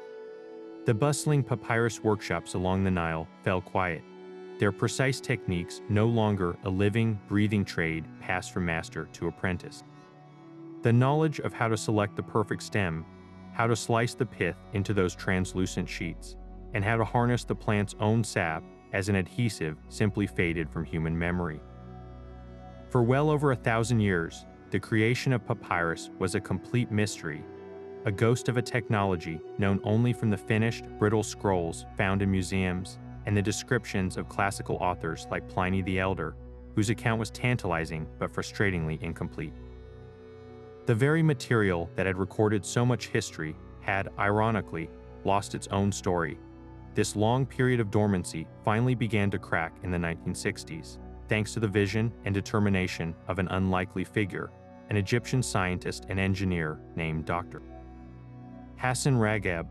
The bustling papyrus workshops along the Nile fell quiet, their precise techniques no longer a living, breathing trade passed from master to apprentice. The knowledge of how to select the perfect stem, how to slice the pith into those translucent sheets, and how to harness the plant's own sap as an adhesive simply faded from human memory. For well over 1,000 years, the creation of papyrus was a complete mystery, a ghost of a technology known only from the finished, brittle scrolls found in museums and the descriptions of classical authors like Pliny the Elder, whose account was tantalizing but frustratingly incomplete. The very material that had recorded so much history had, ironically, lost its own story. This long period of dormancy finally began to crack in the 1960s, thanks to the vision and determination of an unlikely figure, an Egyptian scientist and engineer named Dr. Hassan Ragab.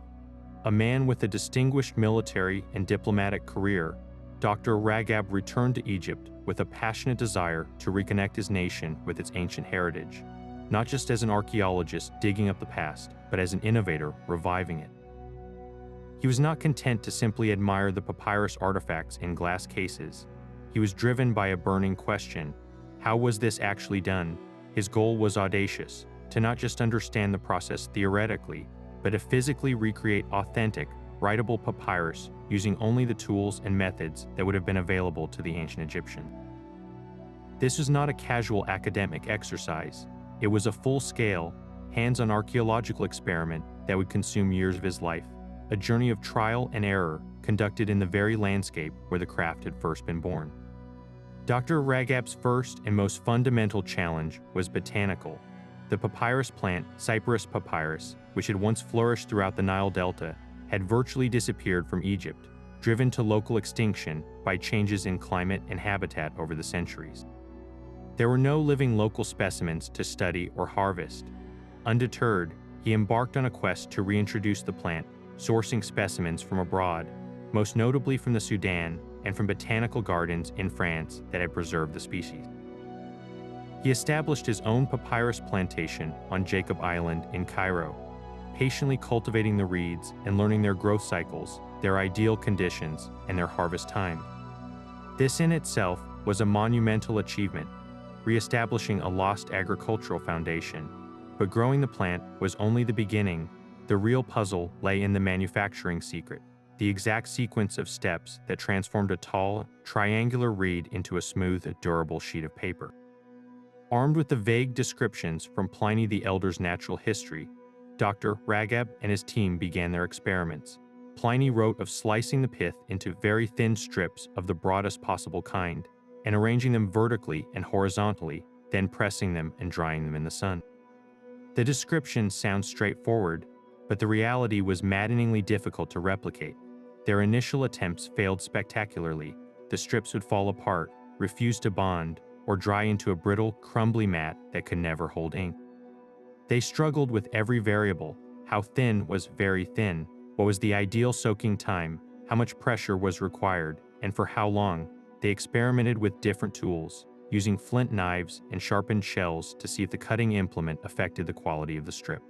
A man with a distinguished military and diplomatic career, Dr. Ragab returned to Egypt with a passionate desire to reconnect his nation with its ancient heritage, not just as an archaeologist digging up the past, but as an innovator reviving it. He was not content to simply admire the papyrus artifacts in glass cases. He was driven by a burning question: how was this actually done? His goal was audacious, to not just understand the process theoretically, but to physically recreate authentic, writable papyrus using only the tools and methods that would have been available to the ancient Egyptians. This was not a casual academic exercise. It was a full-scale, hands-on archaeological experiment that would consume years of his life, a journey of trial and error conducted in the very landscape where the craft had first been born. Dr. Ragab's first and most fundamental challenge was botanical. The papyrus plant, Cyperus papyrus, which had once flourished throughout the Nile Delta, had virtually disappeared from Egypt, driven to local extinction by changes in climate and habitat over the centuries. There were no living local specimens to study or harvest. Undeterred, he embarked on a quest to reintroduce the plant, sourcing specimens from abroad, most notably from the Sudan and from botanical gardens in France that had preserved the species. He established his own papyrus plantation on Jacob Island in Cairo, patiently cultivating the reeds and learning their growth cycles, their ideal conditions, and their harvest time. This in itself was a monumental achievement, re-establishing a lost agricultural foundation. But growing the plant was only the beginning. The real puzzle lay in the manufacturing secret, the exact sequence of steps that transformed a tall, triangular reed into a smooth, durable sheet of paper. Armed with the vague descriptions from Pliny the Elder's natural history, Dr. Ragab and his team began their experiments. Pliny wrote of slicing the pith into very thin strips of the broadest possible kind, and arranging them vertically and horizontally, then pressing them and drying them in the sun. The description sounds straightforward, but the reality was maddeningly difficult to replicate. Their initial attempts failed spectacularly. The strips would fall apart, refuse to bond, or dry into a brittle, crumbly mat that could never hold ink. They struggled with every variable: how thin was very thin, what was the ideal soaking time, how much pressure was required, and for how long. They experimented with different tools, using flint knives and sharpened shells to see if the cutting implement affected the quality of the strip.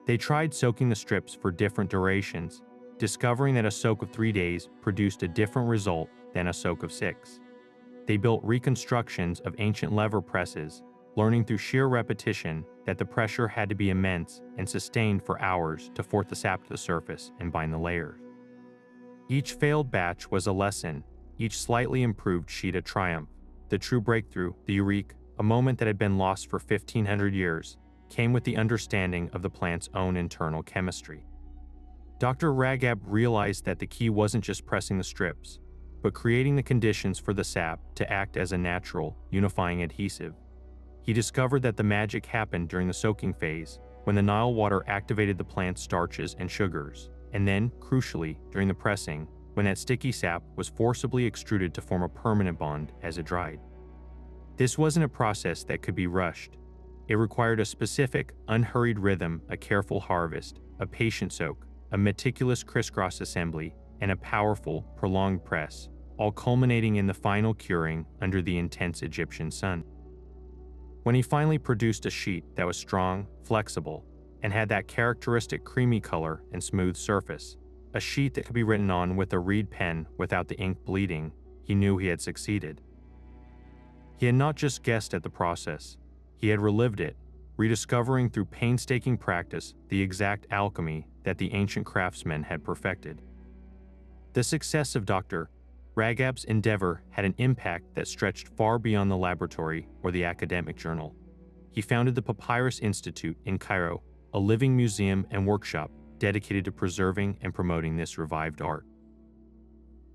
They tried soaking the strips for different durations, discovering that a soak of 3 days produced a different result than a soak of 6. They built reconstructions of ancient lever presses, learning through sheer repetition that the pressure had to be immense and sustained for hours to force the sap to the surface and bind the layers. Each failed batch was a lesson. each slightly improved sheet a triumph. The true breakthrough, the eureka, a moment that had been lost for 1,500 years, came with the understanding of the plant's own internal chemistry. Dr. Ragab realized that the key wasn't just pressing the strips, but creating the conditions for the sap to act as a natural, unifying adhesive. He discovered that the magic happened during the soaking phase, when the Nile water activated the plant's starches and sugars, and then, crucially, during the pressing, when that sticky sap was forcibly extruded to form a permanent bond as it dried. This wasn't a process that could be rushed. It required a specific, unhurried rhythm, a careful harvest, a patient soak, a meticulous crisscross assembly, and a powerful, prolonged press, all culminating in the final curing under the intense Egyptian sun. When he finally produced a sheet that was strong, flexible, and had that characteristic creamy color and smooth surface, a sheet that could be written on with a reed pen without the ink bleeding, he knew he had succeeded. He had not just guessed at the process, he had relived it, rediscovering through painstaking practice the exact alchemy that the ancient craftsmen had perfected. The success of Dr. Ragab's endeavor had an impact that stretched far beyond the laboratory or the academic journal. He founded the Papyrus Institute in Cairo, a living museum and workshop dedicated to preserving and promoting this revived art.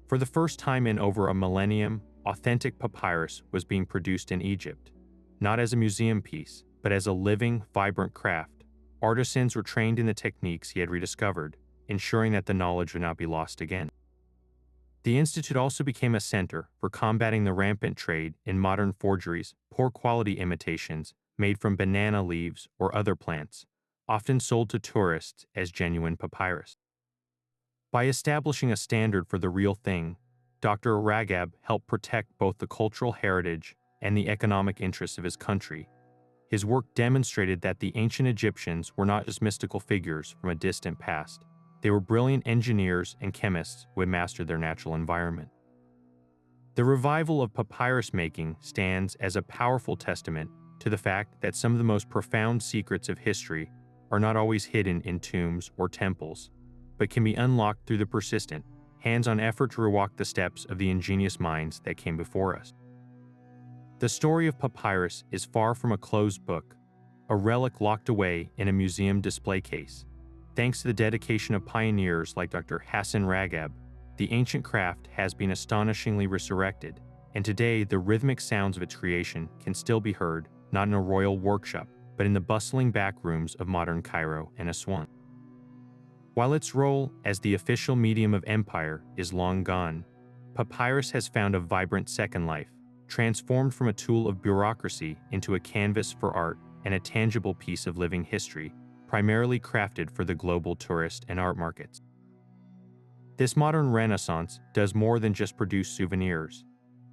For the first time in over a millennium, authentic papyrus was being produced in Egypt, not as a museum piece, but as a living, vibrant craft. Artisans were trained in the techniques he had rediscovered, ensuring that the knowledge would not be lost again. The Institute also became a center for combating the rampant trade in modern forgeries, poor quality imitations made from banana leaves or other plants, often sold to tourists as genuine papyrus. By establishing a standard for the real thing, Dr. Ragab helped protect both the cultural heritage and the economic interests of his country. His work demonstrated that the ancient Egyptians were not just mystical figures from a distant past. They were brilliant engineers and chemists who had mastered their natural environment. The revival of papyrus making stands as a powerful testament to the fact that some of the most profound secrets of history are not always hidden in tombs or temples, but can be unlocked through the persistent, hands-on effort to rewalk the steps of the ingenious minds that came before us. The story of papyrus is far from a closed book, a relic locked away in a museum display case. Thanks to the dedication of pioneers like Dr. Hassan Ragab, the ancient craft has been astonishingly resurrected, and today the rhythmic sounds of its creation can still be heard, not in a royal workshop, but in the bustling back rooms of modern Cairo and Aswan. While its role as the official medium of empire is long gone, papyrus has found a vibrant second life, transformed from a tool of bureaucracy into a canvas for art and a tangible piece of living history, primarily crafted for the global tourist and art markets. This modern renaissance does more than just produce souvenirs.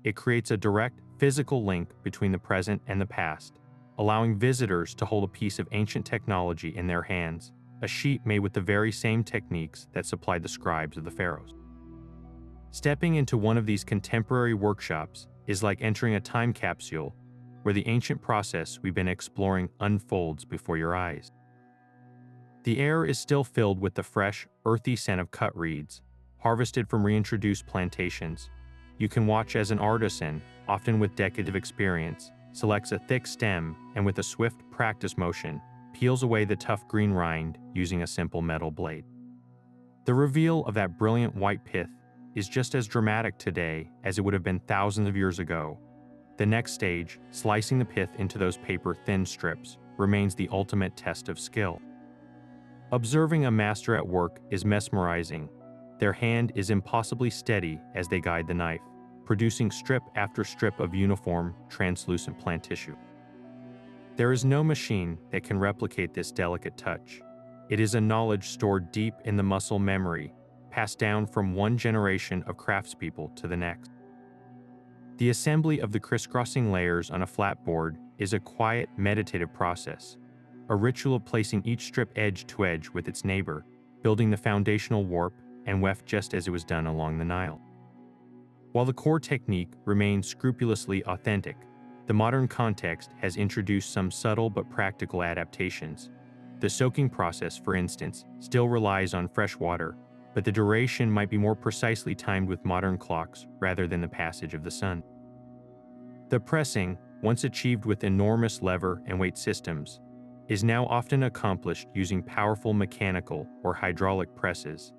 It creates a direct, physical link between the present and the past, allowing visitors to hold a piece of ancient technology in their hands, a sheet made with the very same techniques that supplied the scribes of the pharaohs. Stepping into one of these contemporary workshops is like entering a time capsule where the ancient process we've been exploring unfolds before your eyes. The air is still filled with the fresh, earthy scent of cut reeds, harvested from reintroduced plantations. You can watch as an artisan, often with decades of experience, selects a thick stem and with a swift practice motion, peels away the tough green rind using a simple metal blade. The reveal of that brilliant white pith is just as dramatic today as it would have been thousands of years ago. The next stage, slicing the pith into those paper-thin strips, remains the ultimate test of skill. Observing a master at work is mesmerizing. Their hand is impossibly steady as they guide the knife, producing strip after strip of uniform, translucent plant tissue. There is no machine that can replicate this delicate touch. It is a knowledge stored deep in the muscle memory, passed down from one generation of craftspeople to the next. The assembly of the crisscrossing layers on a flat board is a quiet, meditative process, a ritual of placing each strip edge to edge with its neighbor, building the foundational warp and weft just as it was done along the Nile. While the core technique remains scrupulously authentic, the modern context has introduced some subtle but practical adaptations. The soaking process, for instance, still relies on fresh water, but the duration might be more precisely timed with modern clocks rather than the passage of the sun. The pressing, once achieved with enormous lever and weight systems, is now often accomplished using powerful mechanical or hydraulic presses.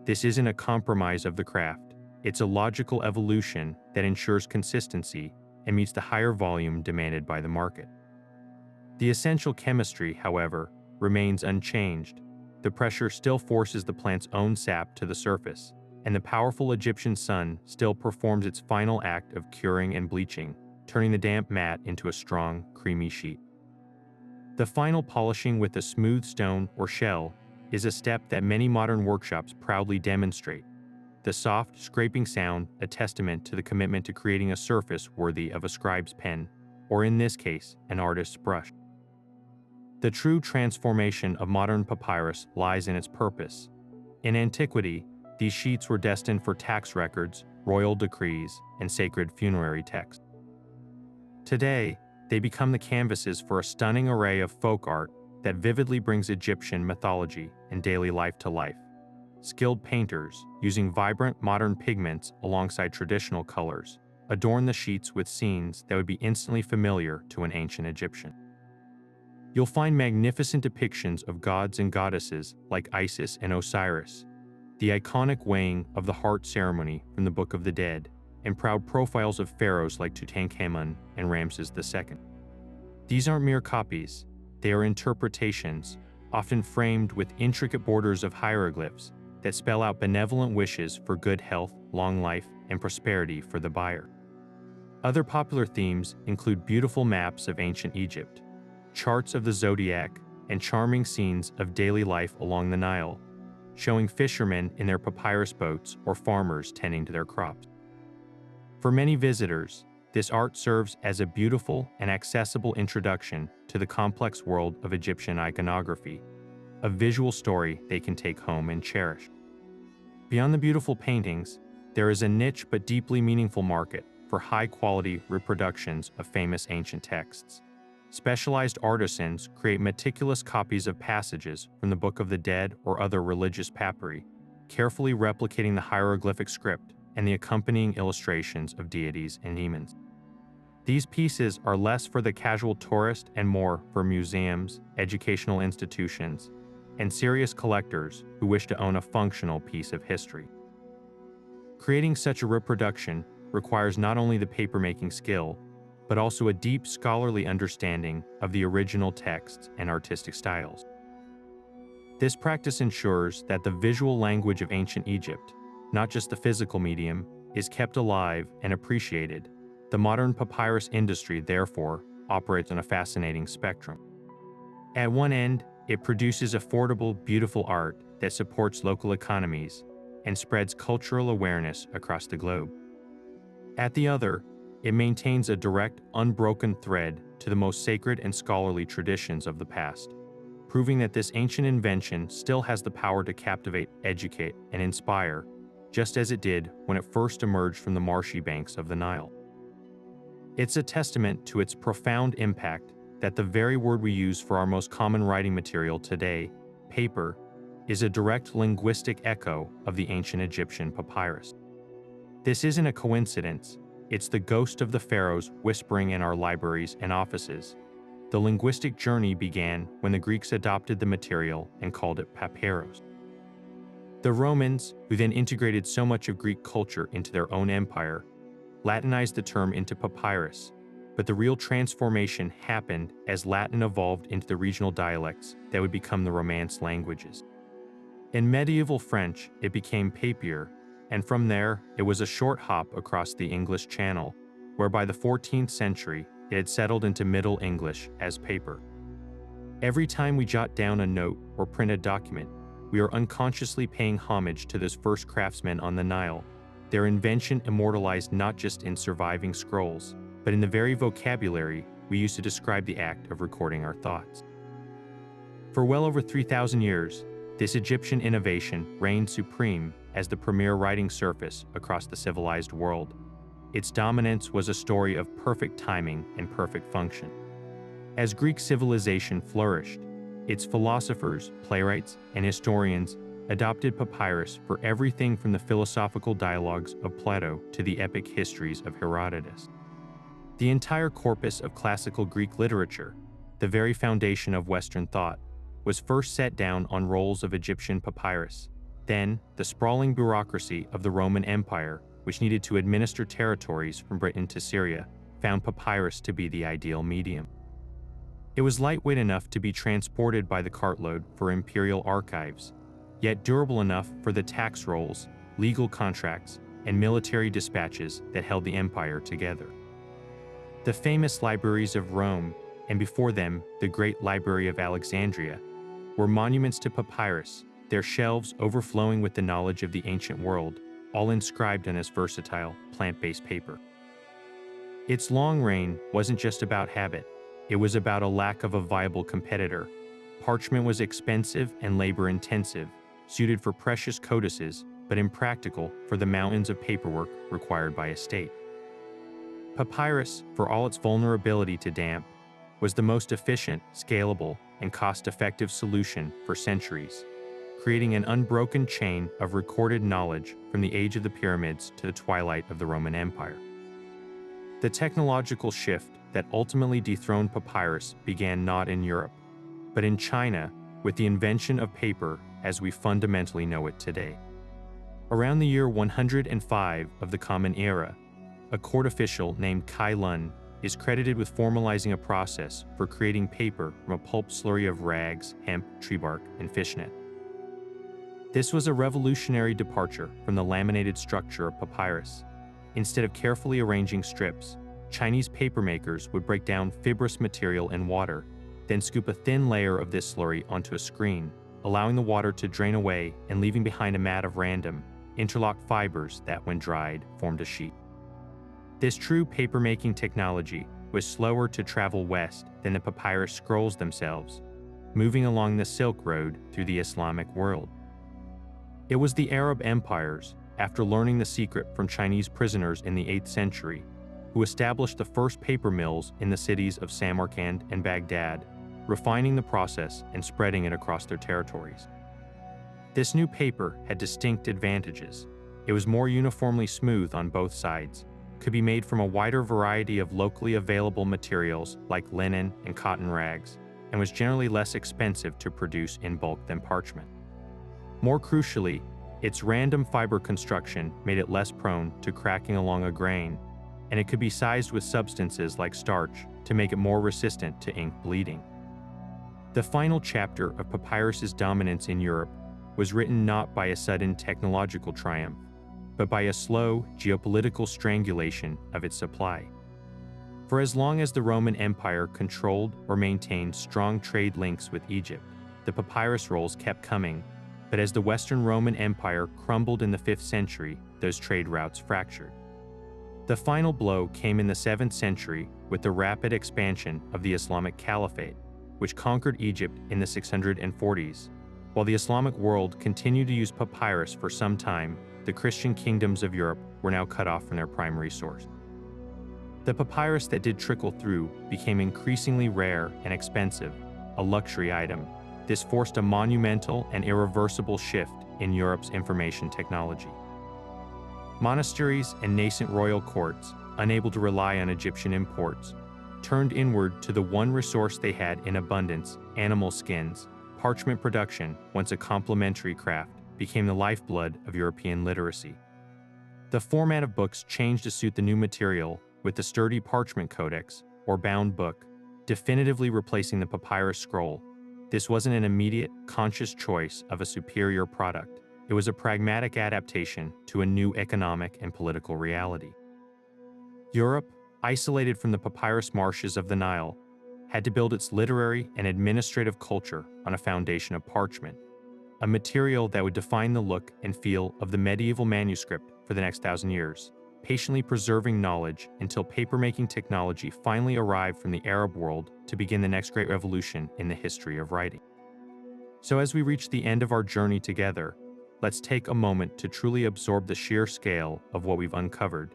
This isn't a compromise of the craft, it's a logical evolution that ensures consistency and meets the higher volume demanded by the market. The essential chemistry, however, remains unchanged. The pressure still forces the plant's own sap to the surface, and the powerful Egyptian sun still performs its final act of curing and bleaching, turning the damp mat into a strong, creamy sheet. The final polishing with a smooth stone or shell is a step that many modern workshops proudly demonstrate. The soft, scraping sound, a testament to the commitment to creating a surface worthy of a scribe's pen, or in this case, an artist's brush. The true transformation of modern papyrus lies in its purpose. In antiquity, these sheets were destined for tax records, royal decrees, and sacred funerary texts. Today, they become the canvases for a stunning array of folk art that vividly brings Egyptian mythology and daily life to life. Skilled painters, using vibrant modern pigments alongside traditional colors, adorn the sheets with scenes that would be instantly familiar to an ancient Egyptian. You'll find magnificent depictions of gods and goddesses like Isis and Osiris, the iconic weighing of the heart ceremony from the Book of the Dead, and proud profiles of pharaohs like Tutankhamun and Ramses II. These aren't mere copies, they are interpretations, often framed with intricate borders of hieroglyphs that spell out benevolent wishes for good health, long life, and prosperity for the buyer. Other popular themes include beautiful maps of ancient Egypt, charts of the zodiac, and charming scenes of daily life along the Nile, showing fishermen in their papyrus boats or farmers tending to their crops. For many visitors, this art serves as a beautiful and accessible introduction to the complex world of Egyptian iconography, a visual story they can take home and cherish. Beyond the beautiful paintings, there is a niche but deeply meaningful market for high-quality reproductions of famous ancient texts. Specialized artisans create meticulous copies of passages from the Book of the Dead or other religious papyri, carefully replicating the hieroglyphic script and the accompanying illustrations of deities and demons. These pieces are less for the casual tourist and more for museums, educational institutions, and serious collectors who wish to own a functional piece of history. Creating such a reproduction requires not only the papermaking skill, but also a deep scholarly understanding of the original texts and artistic styles. This practice ensures that the visual language of ancient Egypt, not just the physical medium, is kept alive and appreciated. The modern papyrus industry, therefore, operates on a fascinating spectrum. At one end, it produces affordable, beautiful art that supports local economies and spreads cultural awareness across the globe. At the other, it maintains a direct, unbroken thread to the most sacred and scholarly traditions of the past, proving that this ancient invention still has the power to captivate, educate, and inspire, just as it did when it first emerged from the marshy banks of the Nile. It's a testament to its profound impact that the very word we use for our most common writing material today, paper, is a direct linguistic echo of the ancient Egyptian papyrus. This isn't a coincidence. It's the ghost of the pharaohs whispering in our libraries and offices. The linguistic journey began when the Greeks adopted the material and called it papyrus. The Romans, who then integrated so much of Greek culture into their own empire, Latinized the term into papyrus, but the real transformation happened as Latin evolved into the regional dialects that would become the Romance languages. In medieval French, it became papier, and from there, it was a short hop across the English Channel, where by the 14th century, it had settled into Middle English as paper. Every time we jot down a note or print a document, we are unconsciously paying homage to those first craftsmen on the Nile, their invention immortalized not just in surviving scrolls, but in the very vocabulary we use to describe the act of recording our thoughts. For well over 3,000 years, this Egyptian innovation reigned supreme as the premier writing surface across the civilized world. Its dominance was a story of perfect timing and perfect function. As Greek civilization flourished, its philosophers, playwrights, and historians adopted papyrus for everything from the philosophical dialogues of Plato to the epic histories of Herodotus. The entire corpus of classical Greek literature, the very foundation of Western thought, was first set down on rolls of Egyptian papyrus. Then, the sprawling bureaucracy of the Roman Empire, which needed to administer territories from Britain to Syria, found papyrus to be the ideal medium. It was lightweight enough to be transported by the cartload for imperial archives, yet durable enough for the tax rolls, legal contracts, and military dispatches that held the empire together. The famous libraries of Rome, and before them the Great Library of Alexandria, were monuments to papyrus, their shelves overflowing with the knowledge of the ancient world, all inscribed on this versatile, plant-based paper. Its long reign wasn't just about habit, it was about a lack of a viable competitor. Parchment was expensive and labor-intensive, suited for precious codices, but impractical for the mountains of paperwork required by a state. Papyrus, for all its vulnerability to damp, was the most efficient, scalable, and cost-effective solution for centuries, creating an unbroken chain of recorded knowledge from the age of the pyramids to the twilight of the Roman Empire. The technological shift that ultimately dethroned papyrus began not in Europe, but in China with the invention of paper as we fundamentally know it today. Around the year 105 of the Common Era, a court official named Kai Lun is credited with formalizing a process for creating paper from a pulp slurry of rags, hemp, tree bark, and fishnet. This was a revolutionary departure from the laminated structure of papyrus. Instead of carefully arranging strips, Chinese papermakers would break down fibrous material in water, then scoop a thin layer of this slurry onto a screen, allowing the water to drain away and leaving behind a mat of random, interlocked fibers that, when dried, formed a sheet. This true papermaking technology was slower to travel west than the papyrus scrolls themselves, moving along the Silk Road through the Islamic world. It was the Arab empires, after learning the secret from Chinese prisoners in the 8th century, who established the first paper mills in the cities of Samarkand and Baghdad, refining the process and spreading it across their territories. This new paper had distinct advantages. It was more uniformly smooth on both sides, could be made from a wider variety of locally available materials like linen and cotton rags, and was generally less expensive to produce in bulk than parchment. More crucially, its random fiber construction made it less prone to cracking along a grain, and it could be sized with substances like starch to make it more resistant to ink bleeding. The final chapter of papyrus's dominance in Europe was written not by a sudden technological triumph, but by a slow geopolitical strangulation of its supply. For as long as the Roman Empire controlled or maintained strong trade links with Egypt, the papyrus rolls kept coming, but as the Western Roman Empire crumbled in the 5th century, those trade routes fractured. The final blow came in the 7th century with the rapid expansion of the Islamic Caliphate, which conquered Egypt in the 640s. While the Islamic world continued to use papyrus for some time, the Christian kingdoms of Europe were now cut off from their primary source. The papyrus that did trickle through became increasingly rare and expensive, a luxury item. This forced a monumental and irreversible shift in Europe's information technology. Monasteries and nascent royal courts, unable to rely on Egyptian imports, turned inward to the one resource they had in abundance: animal skins. Parchment production, once a complementary craft, became the lifeblood of European literacy. The format of books changed to suit the new material, with the sturdy parchment codex, or bound book, definitively replacing the papyrus scroll. This wasn't an immediate, conscious choice of a superior product. It was a pragmatic adaptation to a new economic and political reality. Europe, isolated from the papyrus marshes of the Nile, had to build its literary and administrative culture on a foundation of parchment, a material that would define the look and feel of the medieval manuscript for the next 1,000 years, patiently preserving knowledge until papermaking technology finally arrived from the Arab world to begin the next great revolution in the history of writing. So as we reach the end of our journey together, let's take a moment to truly absorb the sheer scale of what we've uncovered.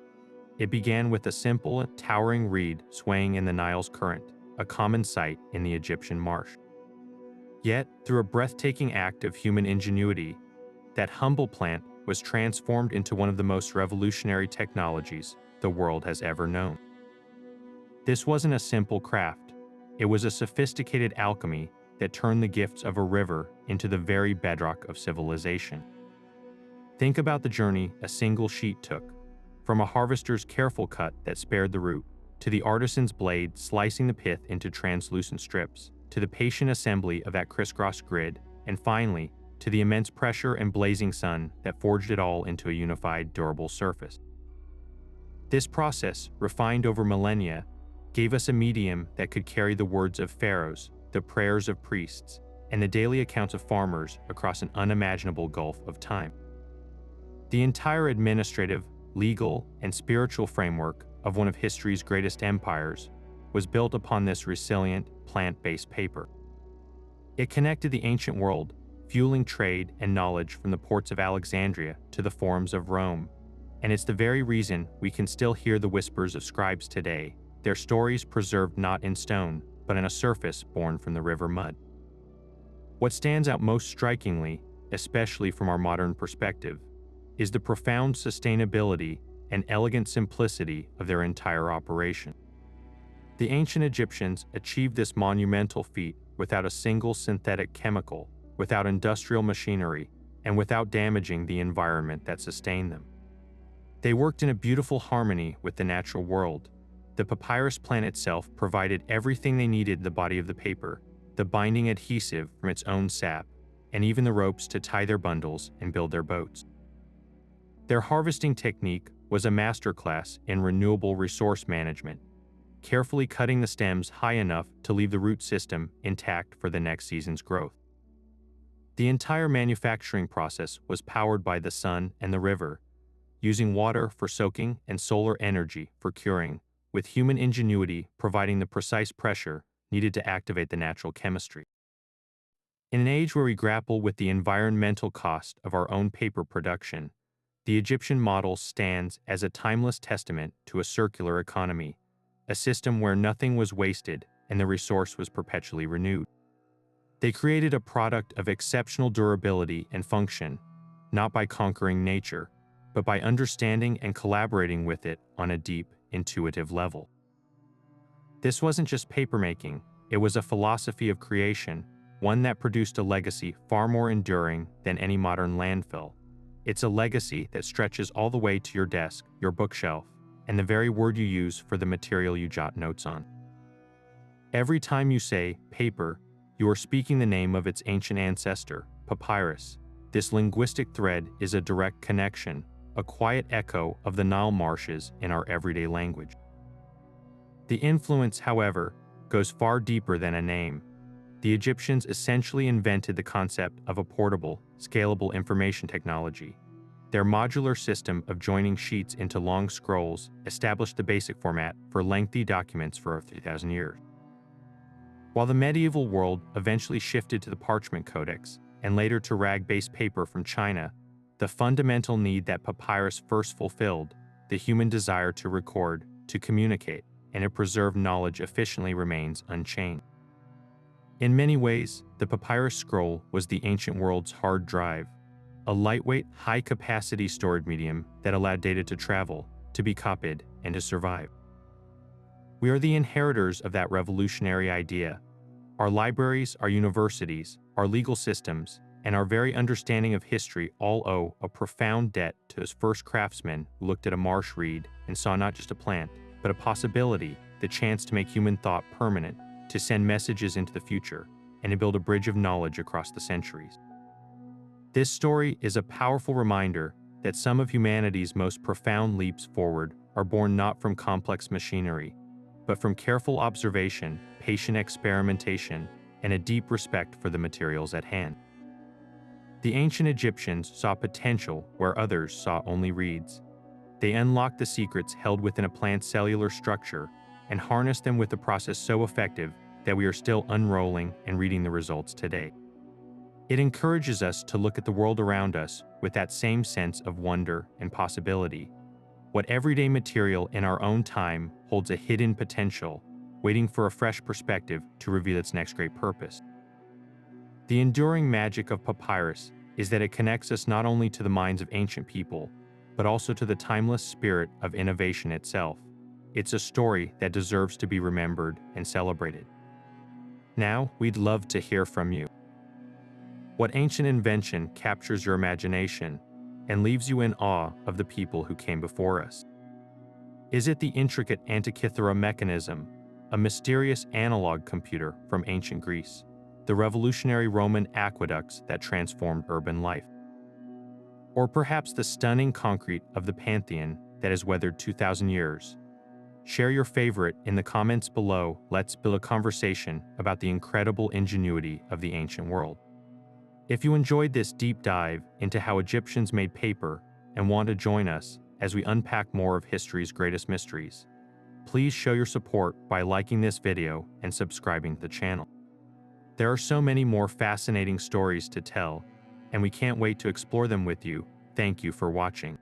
It began with a simple, towering reed swaying in the Nile's current, a common sight in the Egyptian marsh. Yet, through a breathtaking act of human ingenuity, that humble plant was transformed into one of the most revolutionary technologies the world has ever known. This wasn't a simple craft. It was a sophisticated alchemy that turned the gifts of a river into the very bedrock of civilization. Think about the journey a single sheet took, from a harvester's careful cut that spared the root, to the artisan's blade slicing the pith into translucent strips, to the patient assembly of that crisscross grid, and finally, to the immense pressure and blazing sun that forged it all into a unified, durable surface. This process, refined over millennia, gave us a medium that could carry the words of pharaohs, the prayers of priests, and the daily accounts of farmers across an unimaginable gulf of time. The entire administrative, legal, and spiritual framework of one of history's greatest empires was built upon this resilient, plant-based paper. It connected the ancient world, fueling trade and knowledge from the ports of Alexandria to the forums of Rome, and it's the very reason we can still hear the whispers of scribes today, their stories preserved not in stone, but in a surface born from the river mud. What stands out most strikingly, especially from our modern perspective, is the profound sustainability and elegant simplicity of their entire operation. The ancient Egyptians achieved this monumental feat without a single synthetic chemical, without industrial machinery, and without damaging the environment that sustained them. They worked in a beautiful harmony with the natural world. The papyrus plant itself provided everything they needed in the body of the paper, the binding adhesive from its own sap, and even the ropes to tie their bundles and build their boats. Their harvesting technique was a masterclass in renewable resource management, carefully cutting the stems high enough to leave the root system intact for the next season's growth. The entire manufacturing process was powered by the sun and the river, using water for soaking and solar energy for curing, with human ingenuity providing the precise pressure needed to activate the natural chemistry. In an age where we grapple with the environmental cost of our own paper production, the Egyptian model stands as a timeless testament to a circular economy, a system where nothing was wasted and the resource was perpetually renewed. They created a product of exceptional durability and function, not by conquering nature, but by understanding and collaborating with it on a deep, intuitive level. This wasn't just papermaking, it was a philosophy of creation, one that produced a legacy far more enduring than any modern landfill. It's a legacy that stretches all the way to your desk, your bookshelf, and the very word you use for the material you jot notes on. Every time you say paper, you are speaking the name of its ancient ancestor, Papyrus. This linguistic thread is a direct connection, a quiet echo of the Nile marshes in our everyday language. The influence, however, goes far deeper than a name. The Egyptians essentially invented the concept of a portable, scalable information technology. Their modular system of joining sheets into long scrolls established the basic format for lengthy documents for 3,000 years. While the medieval world eventually shifted to the parchment codex and later to rag-based paper from China, the fundamental need that papyrus first fulfilled, the human desire to record, to communicate, and to preserve knowledge efficiently remains unchanged. In many ways, the papyrus scroll was the ancient world's hard drive, a lightweight, high-capacity storage medium that allowed data to travel, to be copied, and to survive. We are the inheritors of that revolutionary idea. Our libraries, our universities, our legal systems, and our very understanding of history all owe a profound debt to those first craftsmen who looked at a marsh reed and saw not just a plant, but a possibility, the chance to make human thought permanent, to send messages into the future, and to build a bridge of knowledge across the centuries. This story is a powerful reminder that some of humanity's most profound leaps forward are born not from complex machinery, but from careful observation, patient experimentation, and a deep respect for the materials at hand. The ancient Egyptians saw potential where others saw only reeds. They unlocked the secrets held within a plant's cellular structure and harnessed them with a process so effective that we are still unrolling and reading the results today. It encourages us to look at the world around us with that same sense of wonder and possibility. What everyday material in our own time holds a hidden potential, waiting for a fresh perspective to reveal its next great purpose. The enduring magic of papyrus is that it connects us not only to the minds of ancient people, but also to the timeless spirit of innovation itself. It's a story that deserves to be remembered and celebrated. Now, we'd love to hear from you. What ancient invention captures your imagination and leaves you in awe of the people who came before us? Is it the intricate Antikythera mechanism, a mysterious analog computer from ancient Greece, the revolutionary Roman aqueducts that transformed urban life? Or perhaps the stunning concrete of the Pantheon that has weathered 2,000 years? Share your favorite in the comments below. Let's build a conversation about the incredible ingenuity of the ancient world. If you enjoyed this deep dive into how Egyptians made paper and want to join us as we unpack more of history's greatest mysteries, please show your support by liking this video and subscribing to the channel. There are so many more fascinating stories to tell, and we can't wait to explore them with you. Thank you for watching.